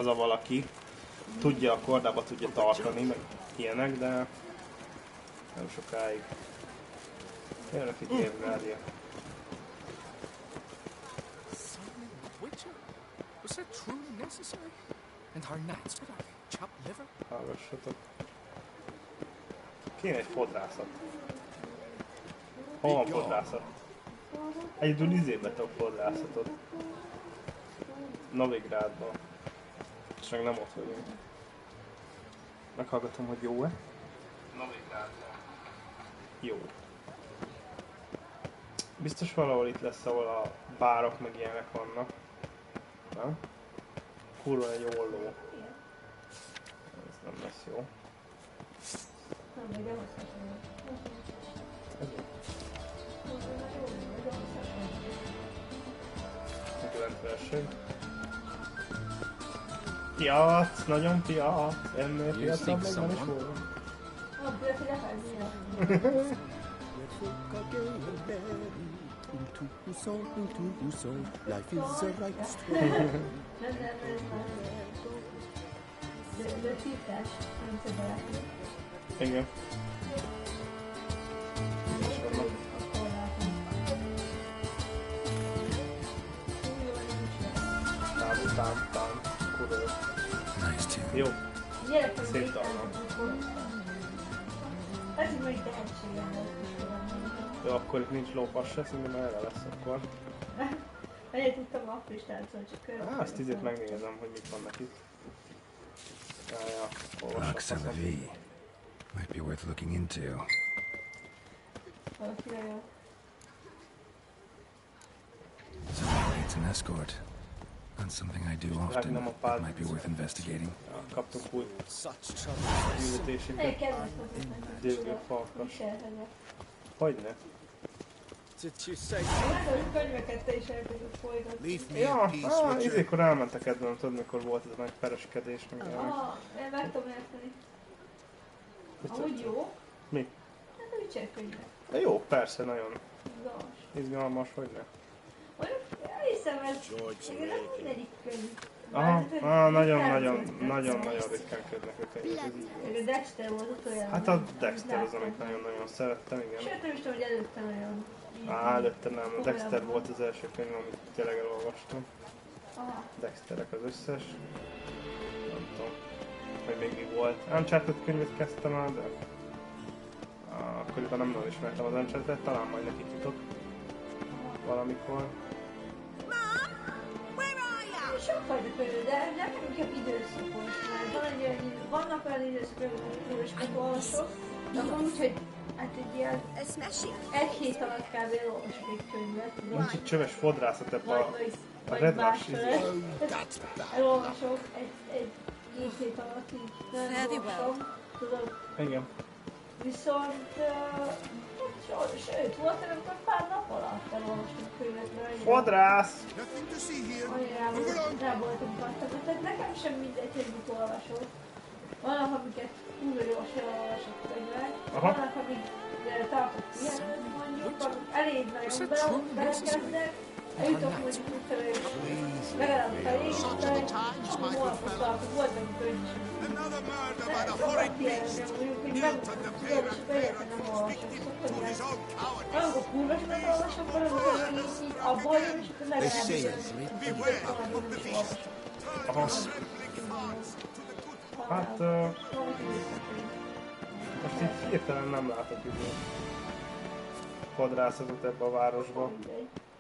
az a valaki tudja a kordába tudja tartani, meg ilyenek, de nem sokáig. Jönnek itt évvárja. Hallgassatok. Kéne egy fodrászat. Hol van fodrászat? Egyedül izébe tudok fodrászatot. Novigrádban. És meg nem ott vagyunk. Meghallgatom, hogy jó-e? Novigrádban. Jó. Biztos valahol itt lesz, ahol a bárok meg ilyenek vannak. Nem? Kurva egy olló. Ez nem lesz jó. Megjelent verseny. Piac, nagyon piac. Ennél piacabb még nem is volna. Life is a right igen. Tám, kurva. Jó. Szép dallam. Jó, akkor itt nincs lópass se, szerintem erre lesz akkor. Egyet tudtam a fristálcon, csak körülbelül. Azt ízét megnézem, hogy mit vannak itt. Ja, Alexander V. Might be worth looking into. Someone needs an escort. Not something I do often. It might be worth investigating. Kaptunk új gyűjtéseket. Gyűjtő falkas. Hogyne? Ja, izékor elmentek ebben, tudod mikor volt ez a nagy pereskedés, meg ilyenek. Én meg tudom érteni. Amúgy jó? Mi? Hát a Witcher könyvek. De jó, persze, nagyon Izgalmas. izgalmas, hogyne. Mondjuk elhiszem, ez nem mindegyik könyv. Aha, nagyon ritkánködnek a könyvek. A Dexter volt utoljára. Hát a Dexter az, amit nagyon-nagyon szerettem, igen. Sőt, nem is tudom, hogy előtte nagyon... Előtte nem, a Dexter volt az első könyv, amit tényleg elolvastam. Dexterek az összes. Nem tudom, hogy még mi volt. Uncharted könyvet kezdtem el, de... akkoriban nem nagyon ismertem az Uncharted-et, talán majd neki futok. Valamikor. Sokfajta könyv, de nekem inkább időszakos, mert vannak olyan időszakok, amikor is olvasok, de akkor úgy, hogy hát egy ilyen egy hét alatt kb. Olvasok egy könyvet. Nincs egy csöves fodrászat ebben a Red Rush izé. Elolvasok egy hét alatt így nem olvasom, tudod. Igen. Viszont, sőt, volt amikor pár nap alatt elolvastam a könyvetről. Fodrász! Annyira rá voltam kattam, tehát nekem sem mindegy, hogy mit olvasok. Vannak, amiket újra gyorsan elolvasok könyvek, vannak, amik tartok pihenőt mondjuk, amik elég nagyon belekezdek, eljutok mondjuk úgyfelé, és legalább felé, és akkor holnapot tartok, volt egy könyv is. Sokat pihenőt mondjuk, hogy nem tudom, és akkor egyáltalán nem olvasok. Amikor kurva sokat olvasok, valamikor így abból jön, és akkor legalább nem is olvasok. Hát... most így hirtelen nem látok idő fodrászatot ebbe a városba.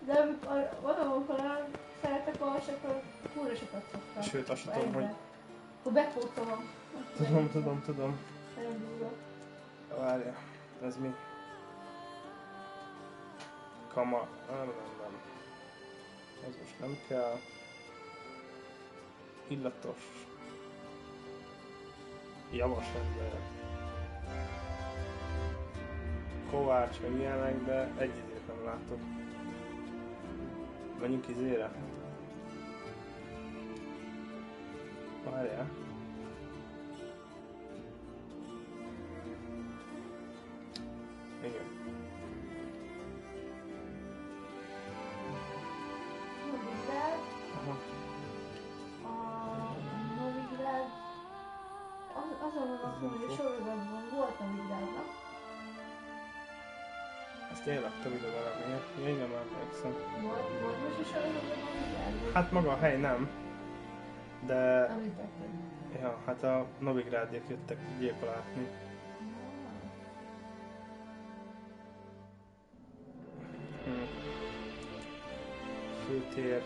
De amikor valamikor szeretek olvasni, akkor kurva sokat szoktam. Sőt, azt tudom, hogy... Akkor bepótolom. Tudom. Nagyon durva. Várja, ez mi? Kama... Nem. Ez most nem kell. Illatos. Javas emberek. Kovács, meg ilyenek, de egy izét nem látok. Menjünk izére. Várjál. Igen. Aha. hogy a sorozatban volt Novigrádnak. Ezt én raktam ide valamiért. Én nem emlékszem. Volt most a sorozatban Novigrádnak? Hát maga a hely nem. De... Említetted. Ja, hát a Novigrádiak jöttek gyilkolátni. Főtér.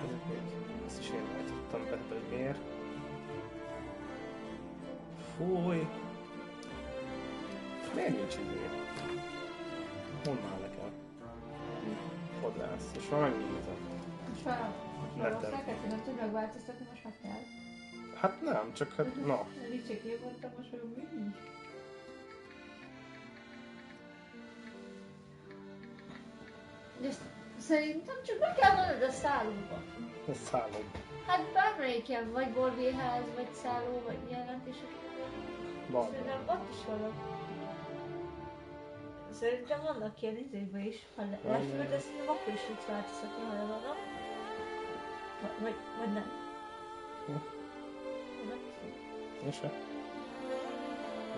Ezek még... Ezt is én hajtottam be, hogy miért. Fúj! Miért nincs idő? Mondd már nekem. Fodrász, és van megnézem. És valószínűleg nem tud megváltoztatni, most meg kell. Hát nem, csak hát na. Ricséké mondtam most, hogy mi? Szerintem csak be kell mondod a szállóba. A szálló. Hát bármelyik ilyen, vagy bordéház, vagy szálló, vagy ilyenek, és Van. szerintem ott is vannak. Szerintem vannak ilyen izébe is, ha lefőd, de szerintem akkor is tudsz változtatni, ha levannak. Vagy nem. Én se.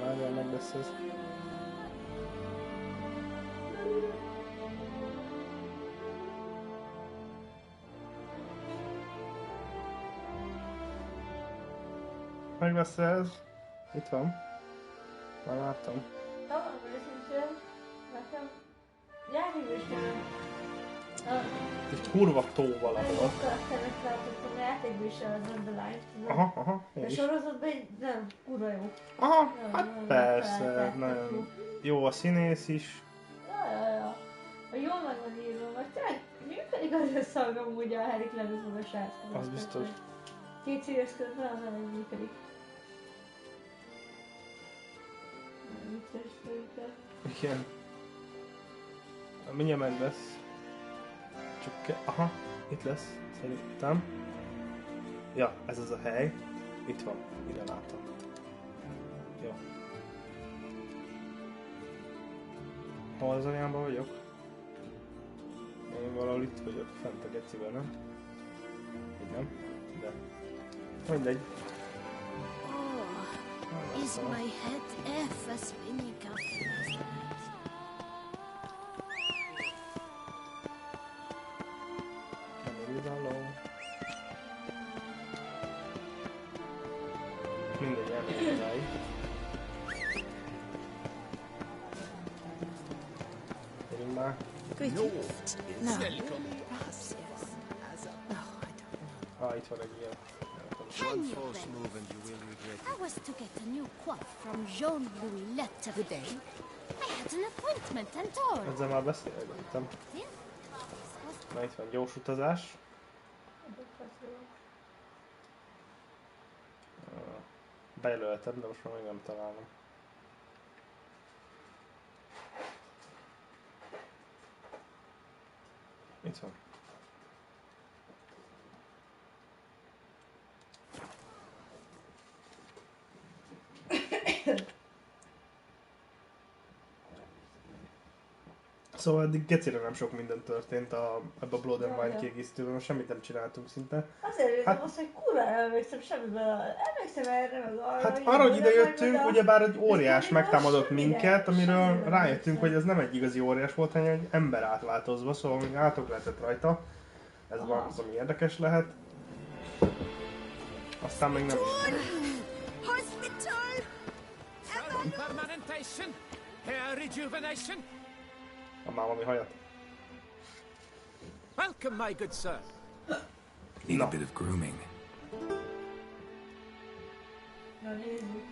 Várjál, megbeszélsz. Megbeszélsz? Itt van. Már láttam. Nekem járjuk is nem. Egy kurva tó valahol. Sok karakternek látottam a játékban is az Underline. Aha, én a is. sorozatban nem, kurva jó. Aha, hát persze, nagyon jó a színész is. Ja. Ha jól meg van írva, vagy tényleg működik az összhang amúgy a Harry Clemens meg a srác. Az biztos. Két színész között nagyon működik. Vicces szerintem. Igen. Mindjárt meg lesz. Csak aha, itt lesz, szerintem. Ja, ez az a hely. Itt van, ide látom. Jó. Hol az anyámban vagyok? Én valahol itt vagyok, fent a geciben, nem? Így nem? De... Mindegy. Oh, is my head ever spinning up? Mindegy, elmegyek ráig. Gyerünk már. Greetings. No. Perhaps yes. No, I don't know. Itt van egy ilyen. Can you then? I was to get a new coif from Jean-Louis Lette. Good day. I had an appointment and all. Ezzel már beszélgettem. Na itt van gyors utazás. Bejelöltem, de most már még nem találom. Itt van. Szóval eddig gecire nem sok minden történt ebbe a Blood and Wine kiegészítőben, semmit nem csináltunk szinte. Azért érzem azt, hogy kurvára emlékszem semmiből. Emlékszem erre meg arra. Hát arra, hogy ide jöttünk, ugyebár egy óriás megtámadott minket, amiről rájöttünk, hogy ez nem egy igazi óriás volt, hanem egy ember átváltozva, szóval még átok lehetett rajta. Ez van, ami érdekes lehet. Aztán még nem is. Permanentation, hair rejuvenation. Már valami hajat. Welcome, my good sir. Need a bit of grooming. Na nézzük.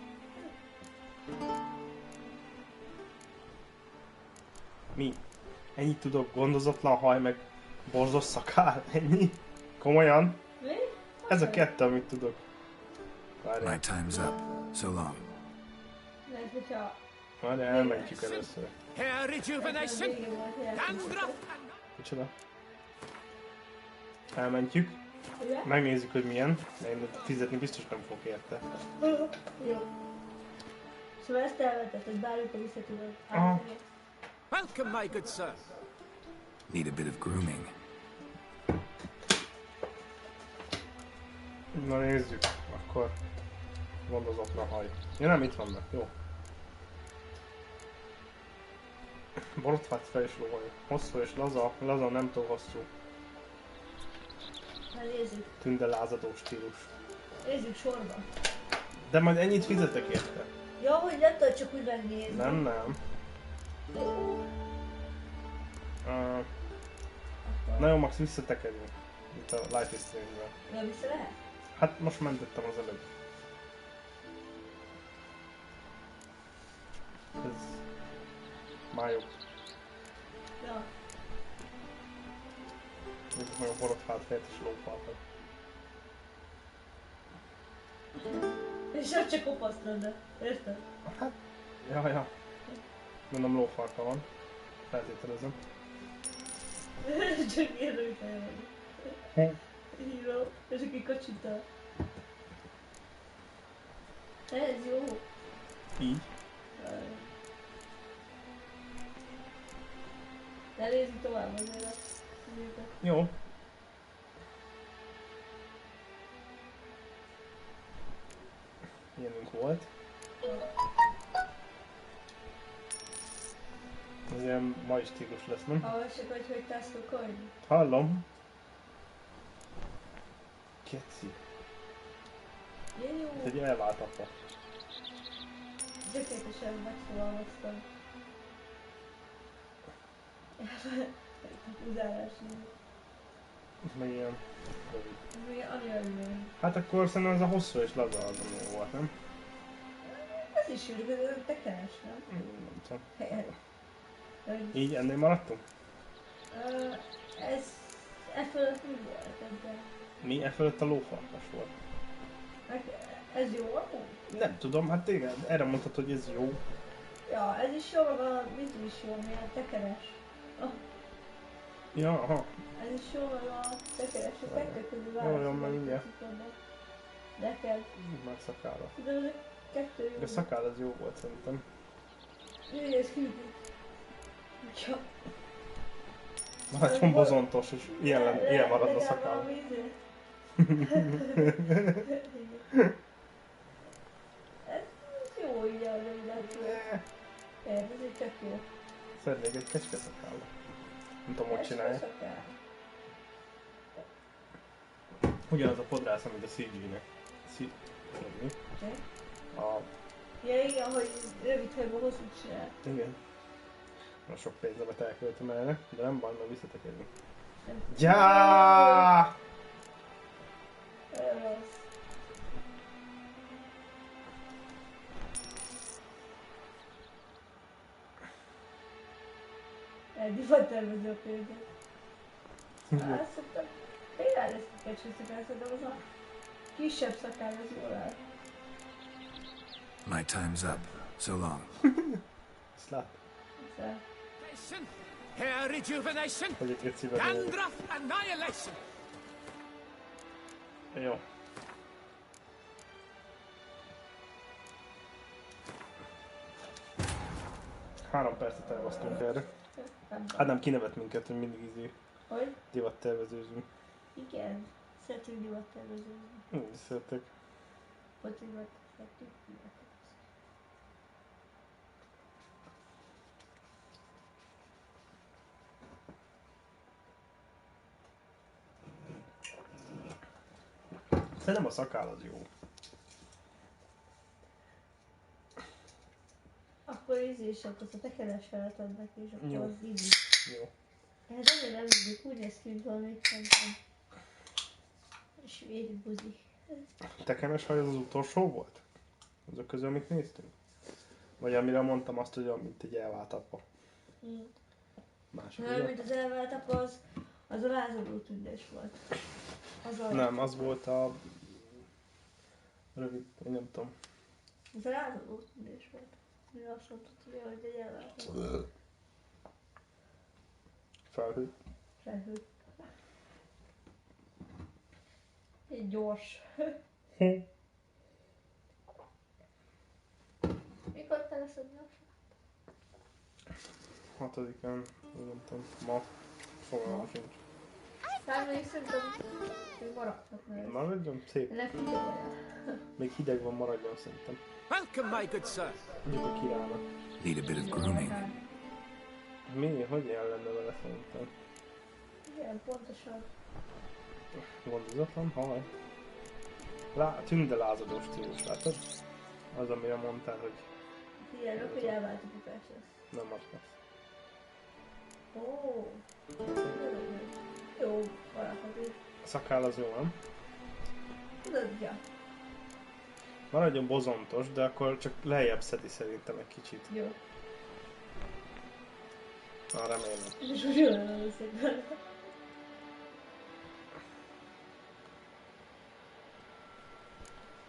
Mi? Ennyit tudok, gondozatlan haj meg borzos szakál? Ennyi? Komolyan? Mi? Ez a kettő, amit tudok. Várjál. My time's up. So long. Lehet, hogyha... Várjál, elmentjük először. Hair rejuvenation, dandruff. Micsoda? Elmentjük. Ugye? Megnézzük, hogy milyen. De én fizetni biztos nem fogok érte. Jó. Szóval ezt elvetett, hogy bármikor vissza tudod Aha. átvenni. Welcome, my good sir. Need a bit of grooming. Na nézzük, akkor gondozottra haj. Ja nem, itt vannak, jó. Borotvát fel és lóhaj. Hosszú és laza, nem túl hosszú. Na nézzük. Tünde lázadó stílus. Nézzük sorba. De majd ennyit fizetek érte. Jó, hogy nem tudod csak úgy megnézni. Nem. Na jó, Max, visszatekerjünk. Itt a Life is Strange-vel. Ja, vissza lehet? Hát most mentettem az előbb. Ez már jobb. Ja. Nézzük meg a borotvát helyett és lófákat. És az csak kopasz lenne, érted? Hát, ja. Mondom, lófarka van. Feltételezem. Csak érdekel vagy. Híró, és aki kacsintál. Ez jó. Így. De nézzük tovább azért. Jó. Ilyenünk volt. Ez ilyen mai stílus lesz, nem? Hallgassuk, hogy tesztokolni. Hallom. Keci. Jó. Ez egy elvált apa. Gyökéretesen megfogalmaztam. Uzálás. Ez meg ilyen... Mi annyira. Hát akkor szerintem ez a hosszú és laza az, ami volt, nem? Ez is jó, de te keres, nem? Nem tudom. Helyet. Így ennél maradtunk? Ez... E fölött mi volt ebben? Mi? E fölött a lófarkas volt. Ez jó amúgy? Nem tudom, hát tényleg erre mondtad, hogy ez jó. Ja, ez is jó, meg a víz is jó, milyen tekeres. Ja, aha. Ez is jó, meg a tekeres, a kettő közül válaszol. Jó, meg mindjárt. Neked. Már szakállat. De ez kettő jó. De a szakál az jó volt szerintem. Jaj, ez hűbű. Ja. Nagyon bozontos, és ilyen marad a szakál. Ez jó így a rövidetről. Ez egy tök jó. Szeretnék egy kecske szakállat. Nem tudom, hogy csinálja. Ugyanaz a podrász, mint a CG-nek. Mi? A... Ja igen, hogy rövid hajban hosszú csinál. Igen. Na sok pénzemet elköltöm erre, de nem baj, mert visszatekerünk. Ja! Divat tervező a példát. Azt szoktam, tényleg ezt a kecső szakál, szerintem az a kisebb szakál, az jól áll. My time's up. So long. Ezt lát? Hair rejuvenation. Hogy egy gecivel Dandruff annihilation. Jó. Három percet elbasztunk erre. Hát nem, kinevet minket, hogy mindig Hogy? divattervezőzünk. Igen, szeretünk divattervezőzni. Szeretek. Hogy divat, szeretünk divattervezőzni. Szerintem a szakál az jó. Akkor ízés, akkor a tekeres ad neki, és akkor Jó. az ízik. Jó. Ez azért nem ízik, úgy néz ki, mint valami svéd buzi. Tekenes haj az utolsó volt? Azok közül, amit néztünk? Vagy amire mondtam azt, hogy mint egy elvált apa. Másik, Nem, ugye? mint az elvált apa, az a lázadó tündés volt. Az a... Nem, az volt a... rövid, én nem tudom. Az a lázadó tündés volt. Mire azt mondtad, hogy egy elvált apa. Felhő. Felhő. Egy gyors. Mikor te leszed gyors? 6-án, nem tudom, ma. Fogalmam sincs. Hát még szerintem maradhatna. Maradjon? Szép. Ne figyelj. Még hideg van, maradjon szerintem. Welcome, my good sir. Mondjuk a királynak. Need a bit of grooming. Mi? Hogy el lenne vele szerintem? Igen, pontosan. Gondozatlan haj. Tűnde lázadós stílus, látod? Az, amire mondtál, hogy... Figyelj, hogy elvált a bukás lesz. Nem az lesz. Ó. Jó, maradhat is. A szakáll az jó, nem? Tudod, ja. Maradjon bozontos, de akkor csak lejjebb szedi szerintem egy kicsit. Jó. Na, remélem. És úgy jól lenne szépen.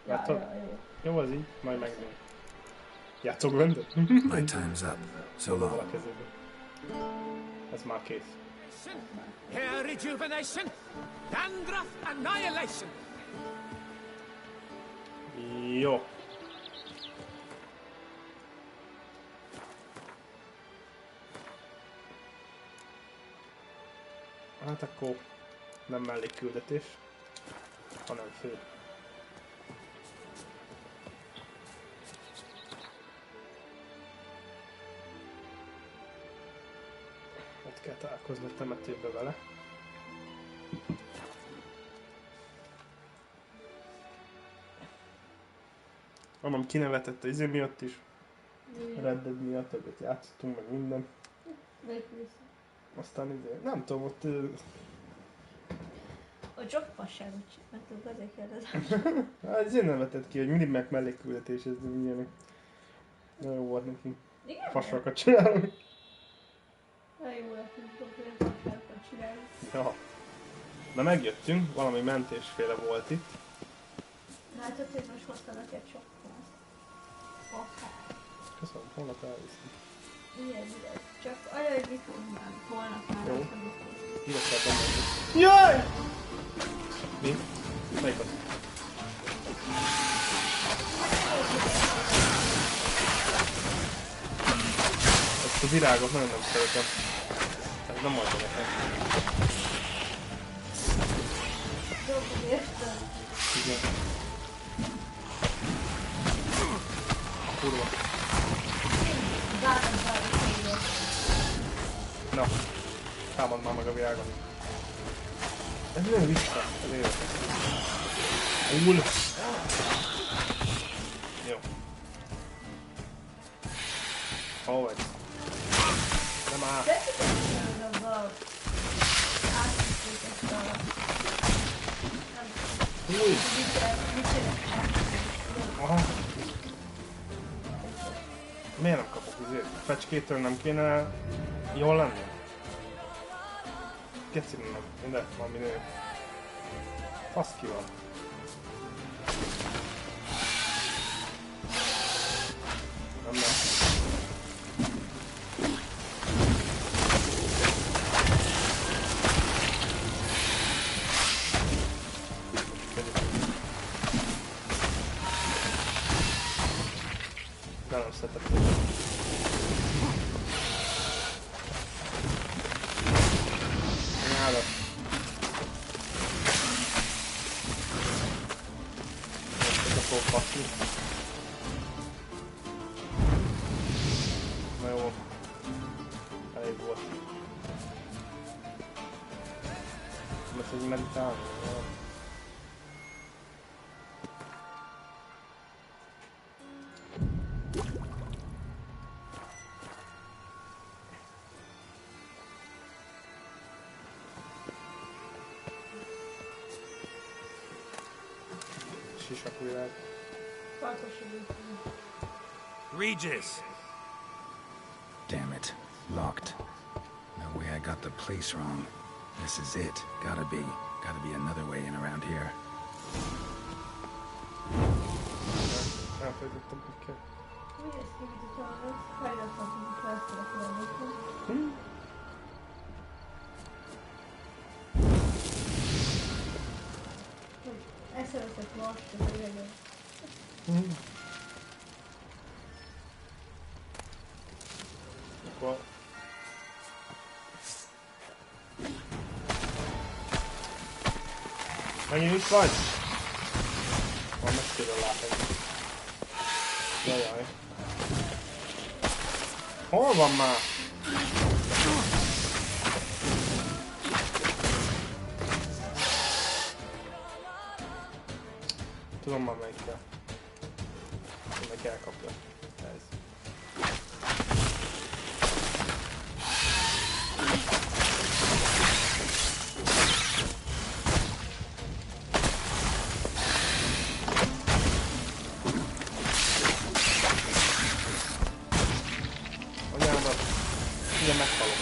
Látod? Jó. Jó, az így, majd megnézünk. Játszok benne? My time's up. So long. A kezébe. Ez már kész. Hair rejuvenation. Dandruff annihilation. Jó. Hát akkor nem mellékküldetés, hanem fő. Ott kell találkozni a temetőbe vele. Amam kinevetett az izé miatt is. Red Dead miatt, hogy ott játszottunk, meg minden. Aztán izé, nem tudom, ott... A csak fasságot csináltuk, azért kérdezem. Hát izé nevetett ki, hogy mindig meg mellékküldetés, ez ilyenek. Nagyon jó volt neki. Igen? Fasságokat csinálunk. Nagyon jó lett, hogy fasságokat csinálni. Ja. Na megjöttünk, valami mentésféle volt itt. Hát ott én most hoztam neked sok Köszönöm, holnap elviszem. Igen, csak olyan, hogy mit tudnám, holnap már. Jó. Ide kell benne. Jaj! Mi? Melyik az? Ezt a virágot nagyon nem szeretem. Ez nem adja nekem. Dolgok értem. Igen. Kurva. Na, támad már meg a virágon. Ez jön vissza, ez érdekes. Úl! Jó. Hol vagy? Nem áll. Új! Aha. Miért nem kapok izét? Fecskétől nem kéne jól lenni? Kecim nem. Minden van minő. Fasz ki van. Nem. Nem szeretem. Nada. Ezt fogok baszni. Na jó. Elég volt. Mert ez meditálni. Regis! Damn it. Locked. No way I got the place wrong. This is it. Gotta be another way in around here. Elfelejtettem, hogy kell. Mi ezt kivitottam, fejlesztettem, hogy felszólok lenni. Eszevetek most, ez a jelen. Akkor... Megint itt vagy? Van messziről lát engem. Jajjaj. Hol van már? Tudom már melyikkel. Meg elkapja. Ez. Anyádat. Ugye meghalok.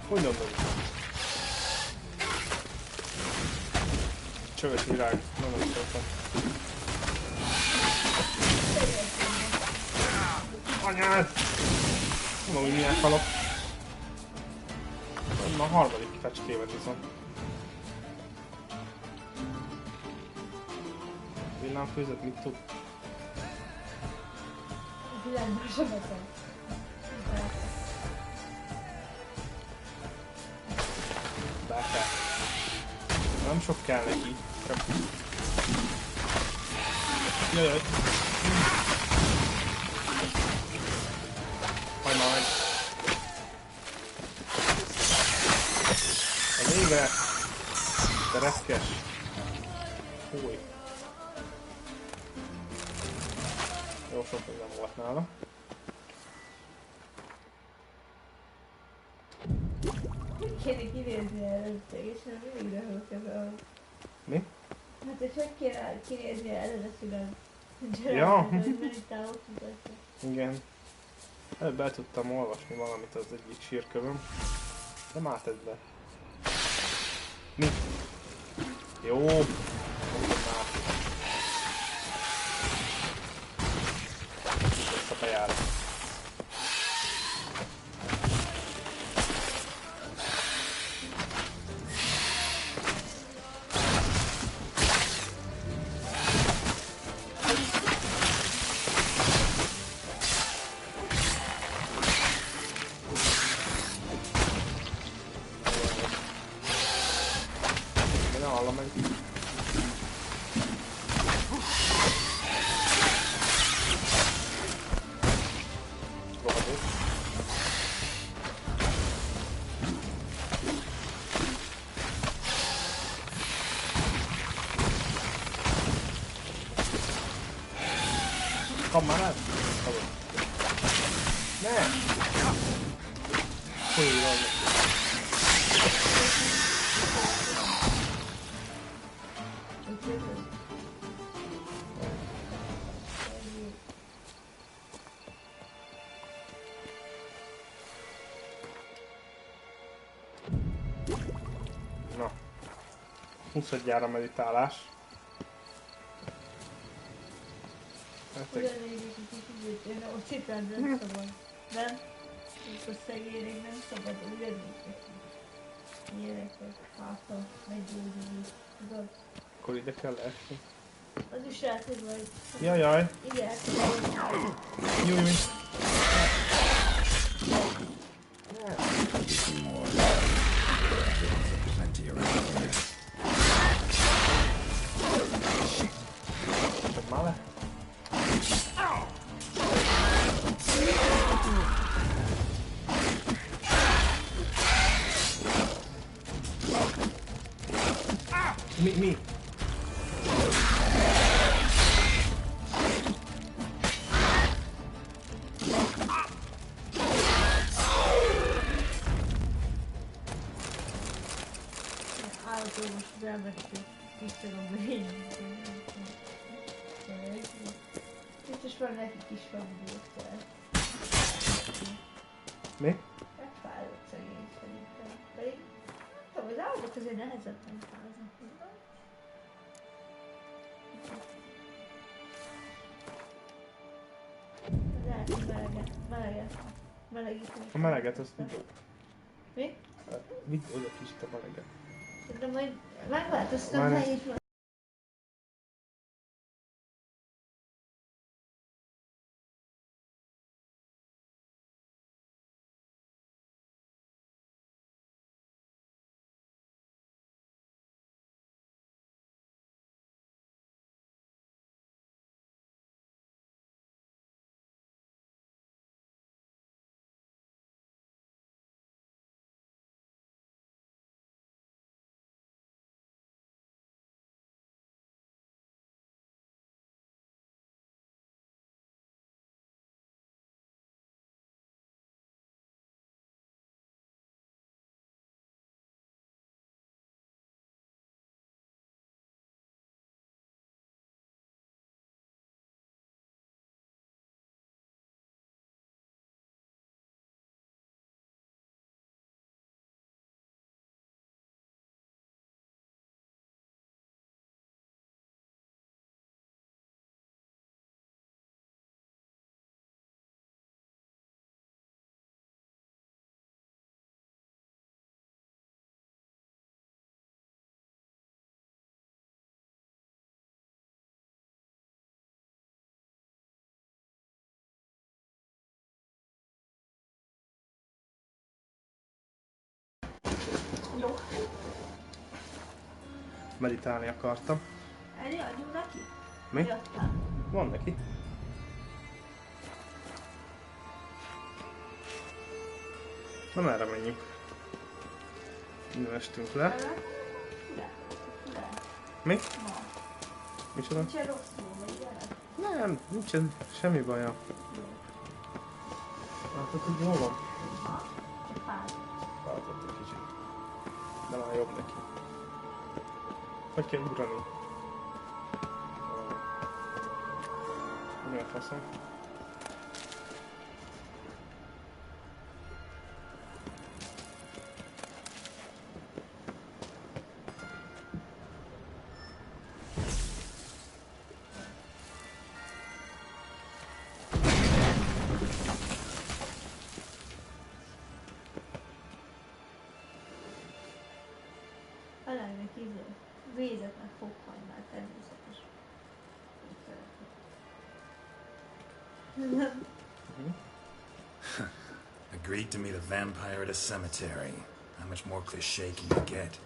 Hogy nyomom? Csövös virág, nagyon szépen. Anyád! Mondom, hogy milyen halok. A harmadik fecskévet viszont. Villámfőzet mit tud? Világban sebeten. Bárkár. Nem sok kell neki. Csak... Jajjaj. Hagyd már meg. A végre. De reszkes. Fúj. Jó sok minden volt nála. Kéne kinézni előtte, és nem mindig röhögök ebben. Mi? Hát hogy kéne kinézni előre Ja. Meditáló mutatja. Igen. Előbb el tudtam olvasni valamit az egyik sírkövön. Nem átedd be. Mi? Jó. Mondom át. Ezt a bejárat. Kom már el! Ne! Fúj, van. Na. 20-adjára meditálás. Ott szépen nem szabad, nem? És a szegények nem szabad, ülednék neki. Ilyeneket, hátra, meggyógyulni, tudod? Akkor ide kell esni. Az is lehet, hogy vagy. Jajjaj! Ide el kell. Jújjúj! Csak már le? Mi? Állatot most elvettük, tisztelom végig. Biztos van neki kis fagudóktal. Mi? Megfázott szegény szerintem. Pedig, tudom, az állatok azért nehezebben fáznak. Lehet, hogy melegíteni. A meleget azt vidd. Mi? Vidd oda kicsit a meleget. De majd megváltoztam, ha így van. Jó. Meditálni akartam. Elé adjunk neki? Mi? Jöttem. Van neki. Na merre menjünk? Innen estünk le. Mi? Ma. Micsoda? Nincsen rosszul, vagy ilyenek? Nem, nincsen semmi baja. Látod, hogy jól van? Fázott egy kicsit. De már jobb neki. Hogy kell ugrani? Mi a faszom? Alelnek vézetnek fokhagymát, természetes. Agreed to meet a vampire at a cemetery. How much more cliché can you get?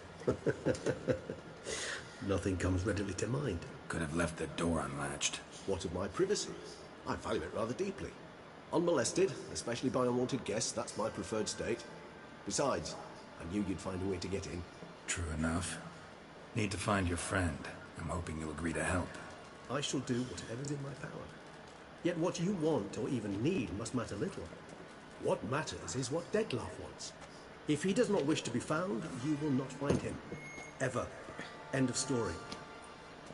Nothing comes readily to mind. Could have left the door unlatched. What of my privacy? I value it rather deeply. Unmolested, especially by unwanted guests, that's my preferred state. Besides, I knew you'd find a way to get in. True enough. Need to find your friend. I'm hoping you'll agree to help. I shall do whatever's in my power. Yet what you want or even need must matter little. What matters is what Dettlaff wants. If he does not wish to be found, you will not find him. Ever. End of story.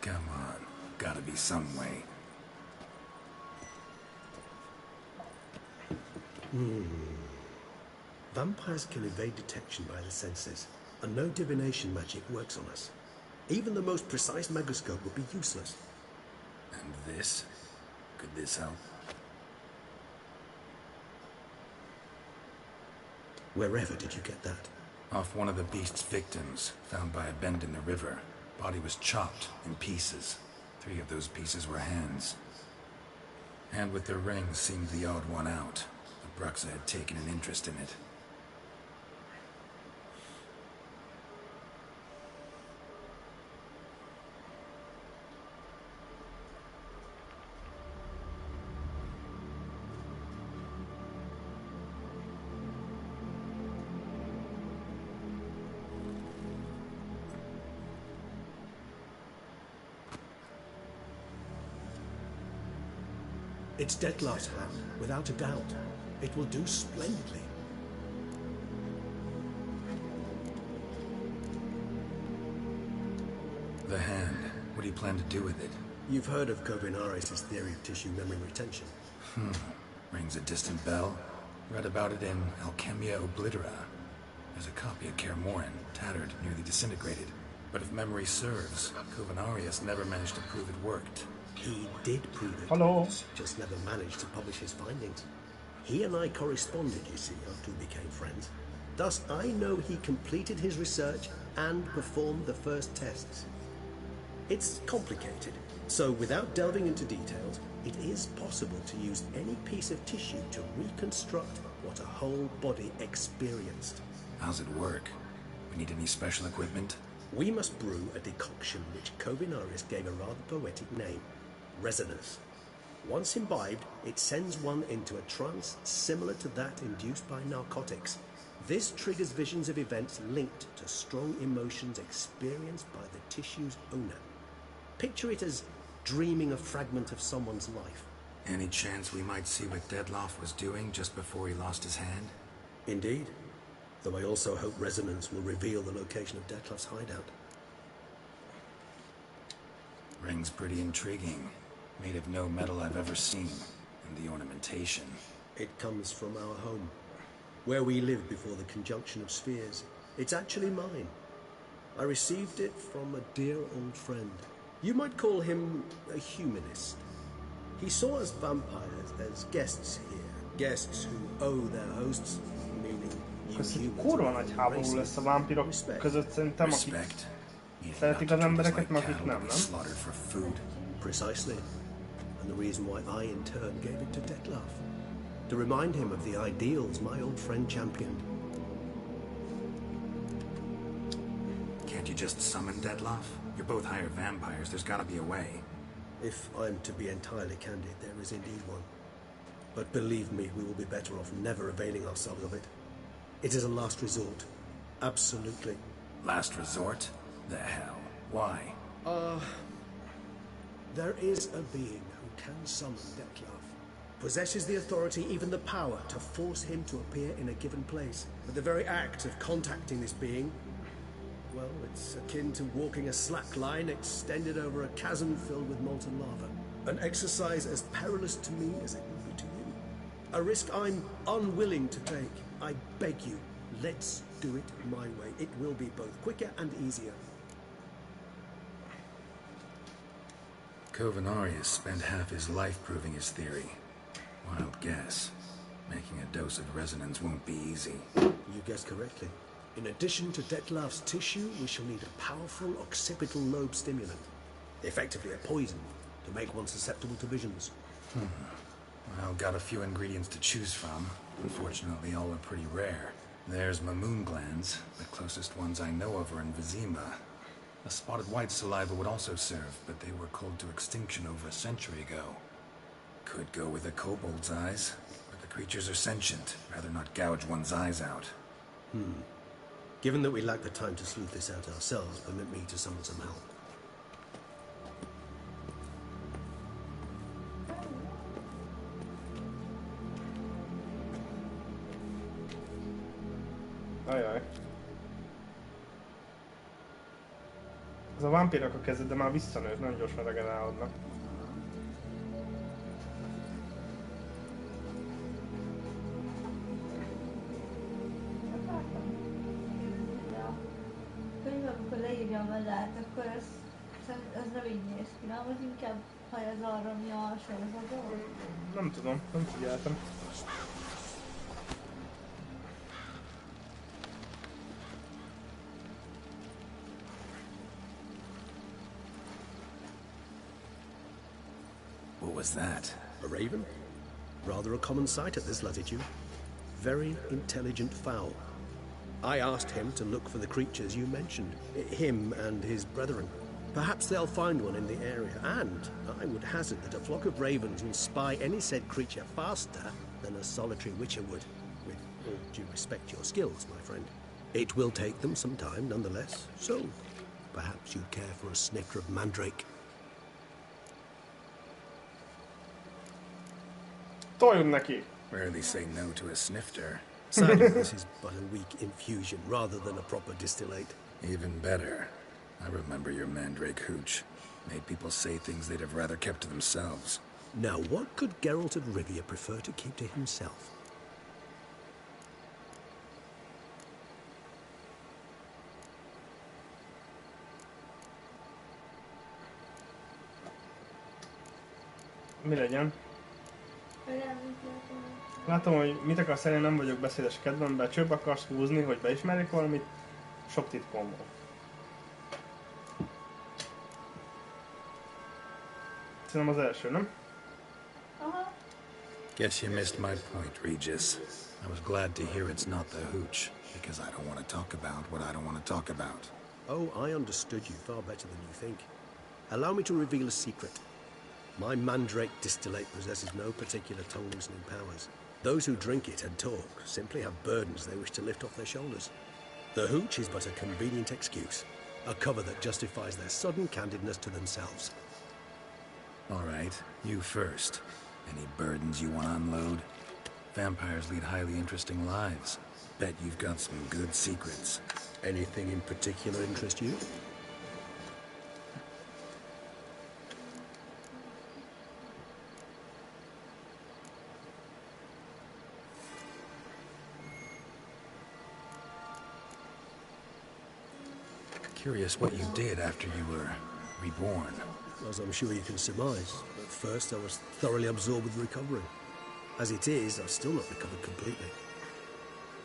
Come on. Gotta be some way. Vampires can evade detection by the senses, and no divination magic works on us. Even the most precise megoscope would be useless. And this? Could this help? Wherever did you get that? Off one of the beast's victims, found by a bend in the river. Body was chopped in pieces. 3 of those pieces were hands. Hand with the ring seemed the odd one out. Bruxa had taken an interest in it. It's Dettlaff's hand, without a doubt. It will do splendidly. The hand. What do you plan to do with it? You've heard of Kovinaris' theory of tissue memory retention. Rings a distant bell. Read about it in Alchemia Oblitera. There's a copy at Kaer Morhen, tattered, nearly disintegrated. But if memory serves, Kovinaris never managed to prove it worked. He did prove it. Hello. Just never managed to publish his findings. He and I corresponded, you see, after we became friends. Thus, I know he completed his research and performed the first tests. It's complicated, so without delving into details, it is possible to use any piece of tissue to reconstruct what a whole body experienced. How's it work? We need any special equipment? We must brew a decoction which Kovinaris gave a rather poetic name, resonance. Once imbibed, it sends one into a trance similar to that induced by narcotics. This triggers visions of events linked to strong emotions experienced by the tissue's owner. Picture it as dreaming a fragment of someone's life. Any chance we might see what Dettlaff was doing just before he lost his hand? Indeed. Though I also hope resonance will reveal the location of Dettlaff's hideout. Ring's pretty intriguing. Made of no metal I've ever seen. And the ornamentation. It comes from our home, where we lived before the conjunction of spheres. It's actually mine. I received it from a dear old friend. You might call him a humanist. He saw us vampires as guests here. Guests who owe their hosts, meaning you Ez egy humans, kurva nagy háború lesz a vámpirok között szerintem, akik szeretik az embereket, meg akik nem, nem? Precisely. And the reason why I in turn gave it to Dettlaff. To remind him of the ideals my old friend championed. Can't you just summon Dettlaff? You're both hired vampires. There's gotta be a way. If I'm to be entirely candid, there is indeed one. But believe me, we will be better off never availing ourselves of it. It is a last resort. Absolutely. Last resort? The hell? Why? There is a being who can summon Dettlaff. Possesses the authority, even the power, to force him to appear in a given place. But the very act of contacting this being, well, it's akin to walking a slack line extended over a chasm filled with molten lava. An exercise as perilous to me as it would be to you. A risk I'm unwilling to take. I beg you, let's do it my way. It will be both quicker and easier. Covenarius spent half his life proving his theory. Wild guess. Making a dose of resonance won't be easy. You guessed correctly. In addition to Dettlaff's tissue, we shall need a powerful occipital lobe stimulant. Effectively a poison, to make one susceptible to visions. Well, got a few ingredients to choose from. Unfortunately, all are pretty rare. There's Mamoon glands. The closest ones I know of are in Vizima. A spotted white saliva would also serve, but they were cold to extinction over a century ago. Could go with a kobold's eyes, but the creatures are sentient. Rather not gouge one's eyes out. Given that we lack the time to sleuth this out ourselves, permit me to summon some help. Ajaj. Ez a vámpírnak a kezed, de már visszanőtt, nagyon gyorsan regenerálódnak. Amikor leírja a medát, akkor ez nem így néz ki, nem? Az inkább hajaz arra, mi a sorozatban? Nem tudom, nem figyeltem. What was that? A raven? Rather a common sight at this latitude. Very intelligent fowl. I asked him to look for the creatures you mentioned. Him and his brethren. Perhaps they'll find one in the area, and I would hazard that a flock of ravens will spy any said creature faster than a solitary witcher would. With all due respect to your skills, my friend. It will take them some time, nonetheless, so perhaps you'd care for a snifter of mandrake. Toljunk neki! Rarely say no to a snifter. Sadly, this is but a weak infusion rather than a proper distillate. Even better. I remember your mandrake hooch. Made people say things they'd have rather kept to themselves. Now, what could Geralt of Rivia prefer to keep to himself? Mi legyen? Látom, hogy mit akarsz elérni, nem vagyok beszédes kedvemben. Csőbb akarsz húzni, hogy beismerjek valamit? Sok titkom van. Szerintem az első, nem? Aha. Guess you missed my point, Regis. I was glad to hear it's not the hooch, because I don't want to talk about what I don't want to talk about. Oh, I understood you far better than you think. Allow me to reveal a secret. My mandrake distillate possesses no particular tongue-loosening powers. Those who drink it and talk simply have burdens they wish to lift off their shoulders. The hooch is but a convenient excuse, a cover that justifies their sudden candidness to themselves. All right, you first. Any burdens you want to unload? Vampires lead highly interesting lives. Bet you've got some good secrets. Anything in particular interest you? Curious what you did after you were reborn. As I'm sure you can surmise, at first I was thoroughly absorbed with recovering. As it is, I've still not recovered completely.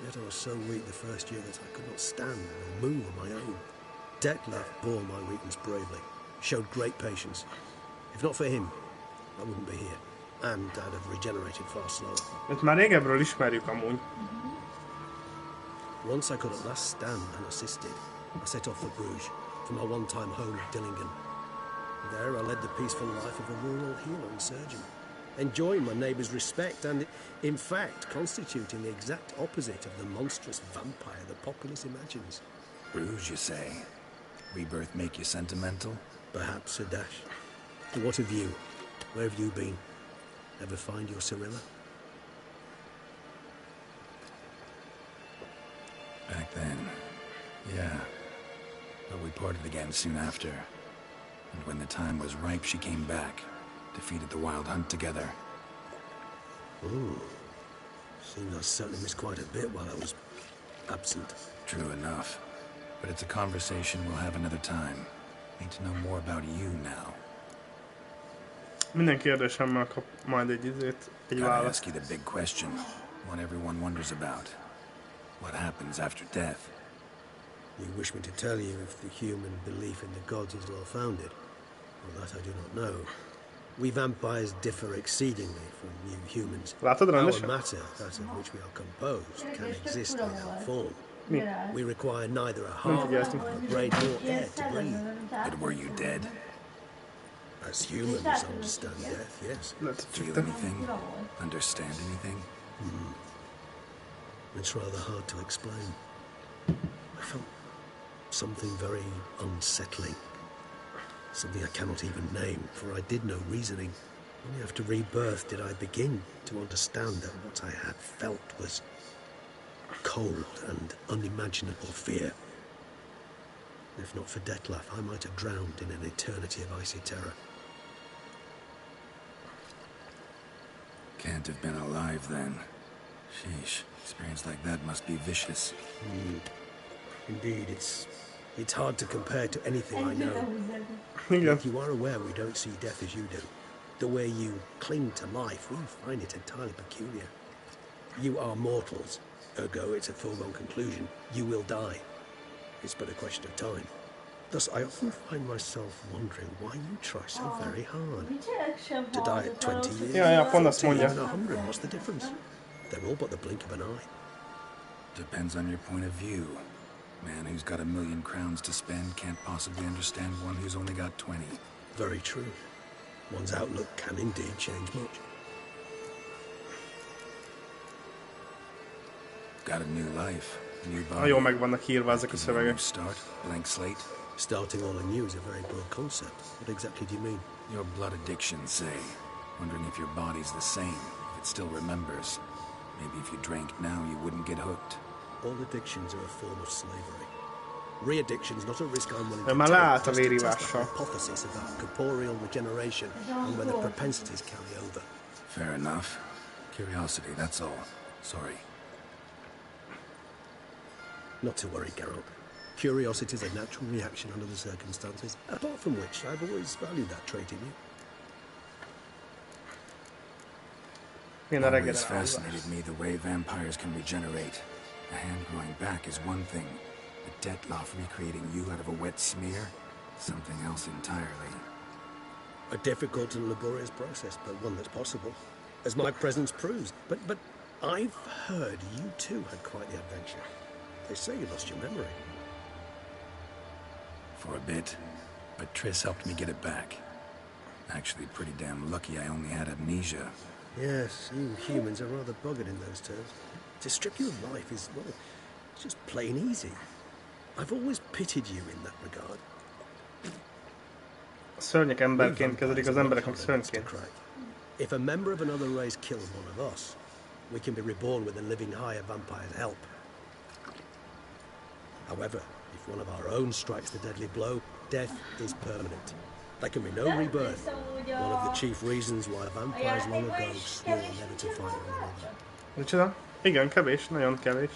Yet I was so weak the first year that I could not stand or move on my own. Dettlaff bore my weakness bravely, showed great patience. If not for him, I wouldn't be here, and I'd have regenerated far slower. Őt már régebről ismerjük amúgy. Once I could at last stand unassisted, I set off for Bruges, from my one-time home of Dillingen. There I led the peaceful life of a rural healer and surgeon, enjoying my neighbours' respect and, in fact, constituting the exact opposite of the monstrous vampire the populace imagines. Bruges, you say? Rebirth make you sentimental? Perhaps, Sir Dash. But what of you? Where have you been? Ever find your Cyrilla? Back then, yeah. But we parted again soon after. And when the time was ripe, she came back. Defeated the Wild Hunt together. Ooh. Seems I certainly missed quite a bit while I was absent. True enough. But it's a conversation we'll have another time. Need to know more about you now. Minden kérdésemmel kap majd egy Gotta választ. ask you the big question. One everyone wonders about. What happens after death? You wish me to tell you if the human belief in the gods is well-founded? Well, that I do not know. We vampires differ exceedingly from you humans. Látod Our rendesen? matter, that of which we are composed, can exist without form. Mi? We require neither a heart, a brain, nor air to breathe. But were you dead? As humans understand death, yes. Feel anything? Understand anything? It's rather hard to explain. I felt something very unsettling. Something I cannot even name, for I did no reasoning. Only after rebirth did I begin to understand that what I had felt was cold and unimaginable fear. If not for Detlef, I might have drowned in an eternity of icy terror. Can't have been alive then. Sheesh. Experience like that must be vicious. Indeed, it's hard to compare to anything I know. Igen. Yet you are aware we don't see death as you do. The way you cling to life, we find it entirely peculiar. You are mortals, ergo it's a foregone conclusion. You will die. It's but a question of time. Thus, I often find myself wondering why you try so very hard. To die at 20 years, Ja, pont azt 40, mondja. even 100, what's the difference? They're all but the blink of an eye. Depends on your point of view. Man who's got 1,000,000 crowns to spend can't possibly understand one who's only got 20. Very true. One's outlook can indeed change much. Got a new life, a new body. Nagyon meg vannak írva ezek a New szövegek. start, blank slate. Starting all anew is a very broad concept. What exactly do you mean? Your blood addiction, say. Wondering if your body's the same, if it still remembers. Maybe if you drank now, you wouldn't get hooked. All addictions are a form of slavery. Re-addiction's not a risk I'm willing to Már take. lehet a Just to test the vérivással. hypothesis about corporeal regeneration and whether propensities carry over. Fair enough. Curiosity, that's all. Sorry. Not to worry, Geralt. Curiosity is a natural reaction under the circumstances, apart from which I've always valued that trait in you. Milyen a Always regenerálás. fascinated me the way vampires can regenerate. A hand growing back is one thing, but Detlef recreating you out of a wet smear? Something else entirely. A difficult and laborious process, but one that's possible, as my presence proves. But I've heard you too had quite the adventure. They say you lost your memory. For a bit, but Triss helped me get it back. Actually, pretty damn lucky I only had amnesia. Yes, you humans are rather buggered in those terms. To strip you of life is, well, it's just plain easy. I've always pitied you in that regard. A szörnyek emberként kezelik, az emberek meg szörnyként. If a member of another race kills one of us, we can be reborn with the living higher vampire's help. However, if one of our own strikes the deadly blow, death is permanent. There can be no rebirth. One of the chief reasons why vampires long ago swore never to fight one another. Micsoda? Igen, kevés, nagyon kevés.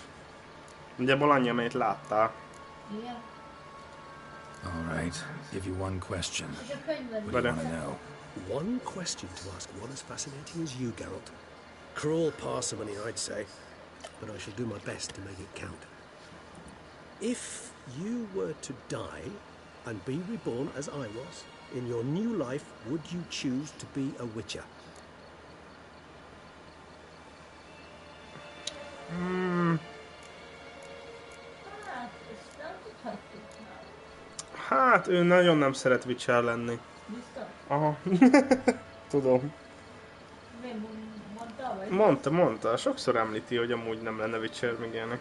Nagyjából annyi, amelyet láttál. Igen. All right, give you one question. És a könyvben What do you want to know? One question to ask one as fascinating as you, Geralt. Cruel parsimony, I'd say, but I shall do my best to make it count. If you were to die and be reborn as I was, in your new life, would you choose to be a witcher? Hát, ezt nem tudhatjuk. Hát, ő nagyon nem szeret Witcher lenni. Biztos? Aha. Tudom. Miért mondta, vagy? Mondta. Sokszor említi, hogy amúgy nem lenne Witcher, meg ilyenek.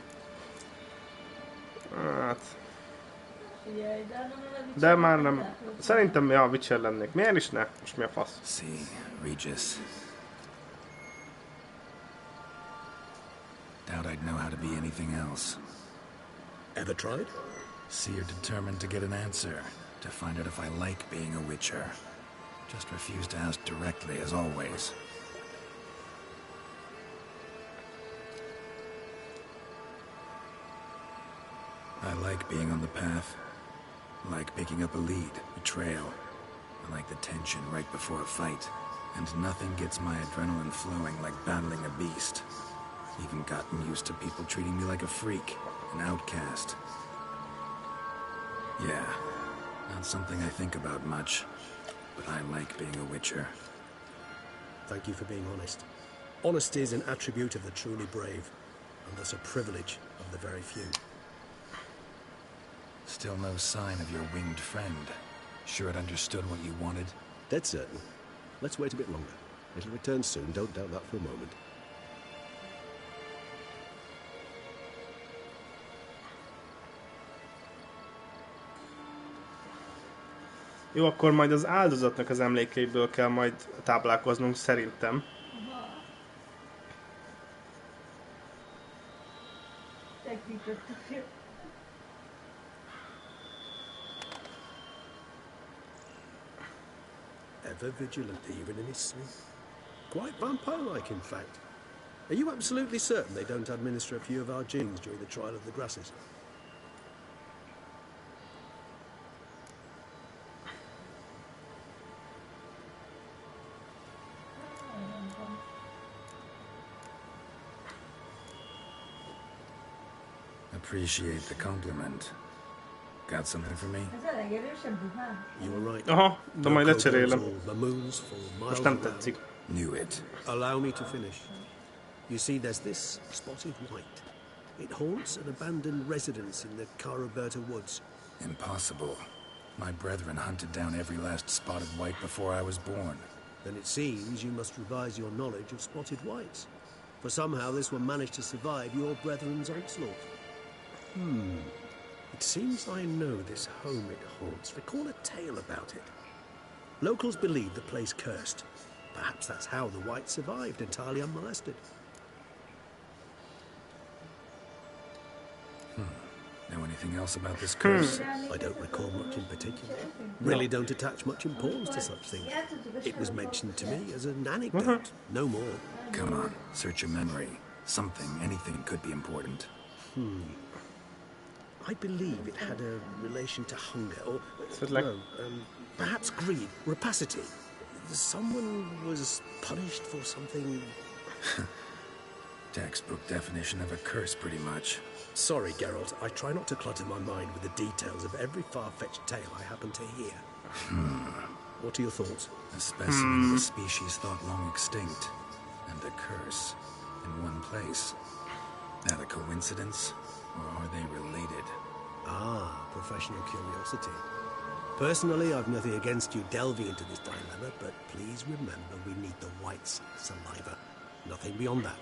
Hát... Figyelj, De már nem... Szerintem ja, Witcher lennék. Miért is ne? Most mi a fasz? See, Regis. Doubt I'd know how to be anything else. Ever tried? Seer determined to get an answer, to find out if I like being a Witcher. Just refused to ask directly, as always. I like being on the path. I like picking up a lead, a trail. I like the tension right before a fight. And nothing gets my adrenaline flowing like battling a beast. Even gotten used to people treating me like a freak, an outcast. Yeah, not something I think about much, but I like being a Witcher. Thank you for being honest. Honesty is an attribute of the truly brave, and thus a privilege of the very few. Still no sign of your winged friend. Sure it understood what you wanted? Dead certain. Let's wait a bit longer. It'll return soon, don't doubt that for a moment. Jó, akkor majd az áldozatnak az emlékeiből kell majd táplálkoznunk, szerintem. Ever vigilant, even in his sleep. Quite vampire-like, in fact. Are you absolutely certain they don't administer a few of our genes during the trial of the grasses? Appreciate the compliment. Got something for me? You were right. Aha, de majd lecserélem. Mamoons for miles Most nem around. tetszik. Knew it. Allow me to finish. You see, there's this spotted white. It haunts an abandoned residence in the Caraberta woods. Impossible. My brethren hunted down every last spotted white before I was born. Then it seems you must revise your knowledge of spotted whites. For somehow this one managed to survive your brethren's onslaught. It seems I know this home it haunts. Recall a tale about it. Locals believe the place cursed. Perhaps that's how the whites survived, entirely unmolested. Know anything else about this curse? I don't recall much in particular. Really don't attach much importance to such things. It was mentioned to me as an anecdote, no more. Come on, search your memory. Something, anything could be important. I believe it had a relation to hunger, or like- perhaps greed, rapacity. Someone was punished for something. Textbook definition of a curse, pretty much. Sorry, Geralt, I try not to clutter my mind with the details of every far-fetched tale I happen to hear. What are your thoughts? A specimen of a species thought long extinct, and a curse in one place. That a coincidence, or are they related? Ah, professional curiosity. Personally, I've nothing against you delving into this dilemma, but please remember we need the whites' saliva. Nothing beyond that.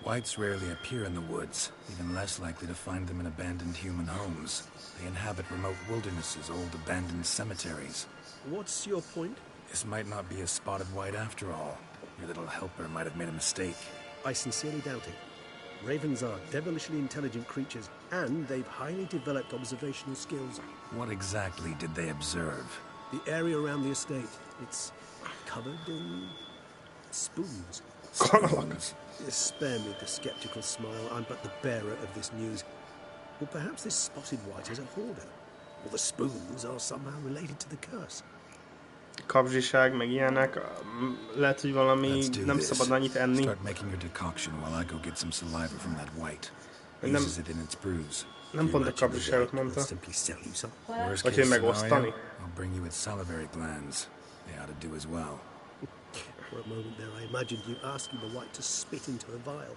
Whites rarely appear in the woods, even less likely to find them in abandoned human homes. They inhabit remote wildernesses, old abandoned cemeteries. What's your point? This might not be a spotted white after all. Your little helper might have made a mistake. I sincerely doubt it. Ravens are devilishly intelligent creatures, and they've highly developed observational skills. What exactly did they observe? The area around the estate, it's covered in spoons. Spoons? Spare me the skeptical smile. I'm but the bearer of this news. Or perhaps this spotted white is a hoarder. Or the spoons are somehow related to the curse. Kapzsiság, meg ilyenek. Lehet, hogy valami nem szabad annyit enni. Start making your decoction while I go get some saliva from that white. Uses it in its brews. Nem pont a kapzsiságot mondta. Simply sell you some. Worst Vagy case hogy megosztani. scenario, I'll bring you its salivary glands. They ought to do as well. For a moment there, I imagined you asking the white to spit into a vial.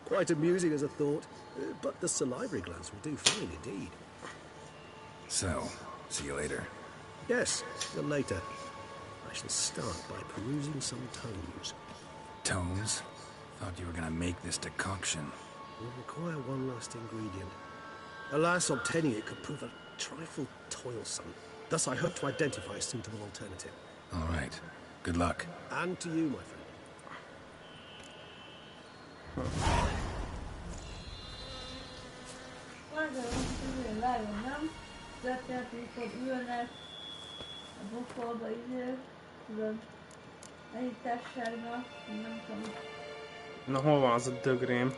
Quite amusing as a thought, but the salivary glands will do fine indeed. So, see you later. Yes, till later. I shall start by perusing some tomes. Tomes? Thought you were gonna make this decoction. Will require one last ingredient. Alas, obtaining it could prove a trifle toilsome. Thus, I hope to identify a suitable alternative. All right. Good luck. And to you, my friend. Na hol van az a dögrém?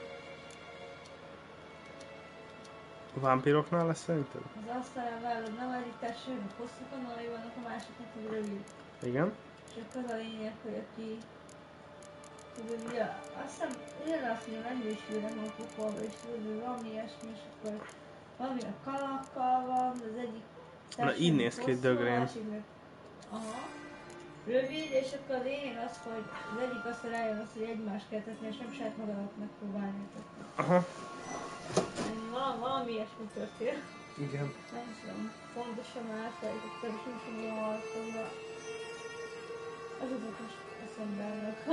A vámpíroknál lesz szerinted? Az asztalán várod, nem egyik társaságnak hosszú kanalai vannak, a másiknak az rövid. Igen. És akkor az a lényeg, hogy aki... Tudod, ugye, azt hiszem, ugyanazt, hogy a megvésülnek a pokolba, és tudod, hogy valami ilyesmi, és akkor valami a kalakkal van, de az egyik Na így néz ki egy dögrém. Aha. Rövid, és akkor a lényeg az, hogy az egyik azt rájön az, hogy egymást kell tetni, és nem saját magadat megpróbálni tetni. Aha. Valami ilyesmi történt. Igen. Nem tudom, pontosan elfelejtettem, és nem sem olyan hallottam, de az jutott most eszembe ennek a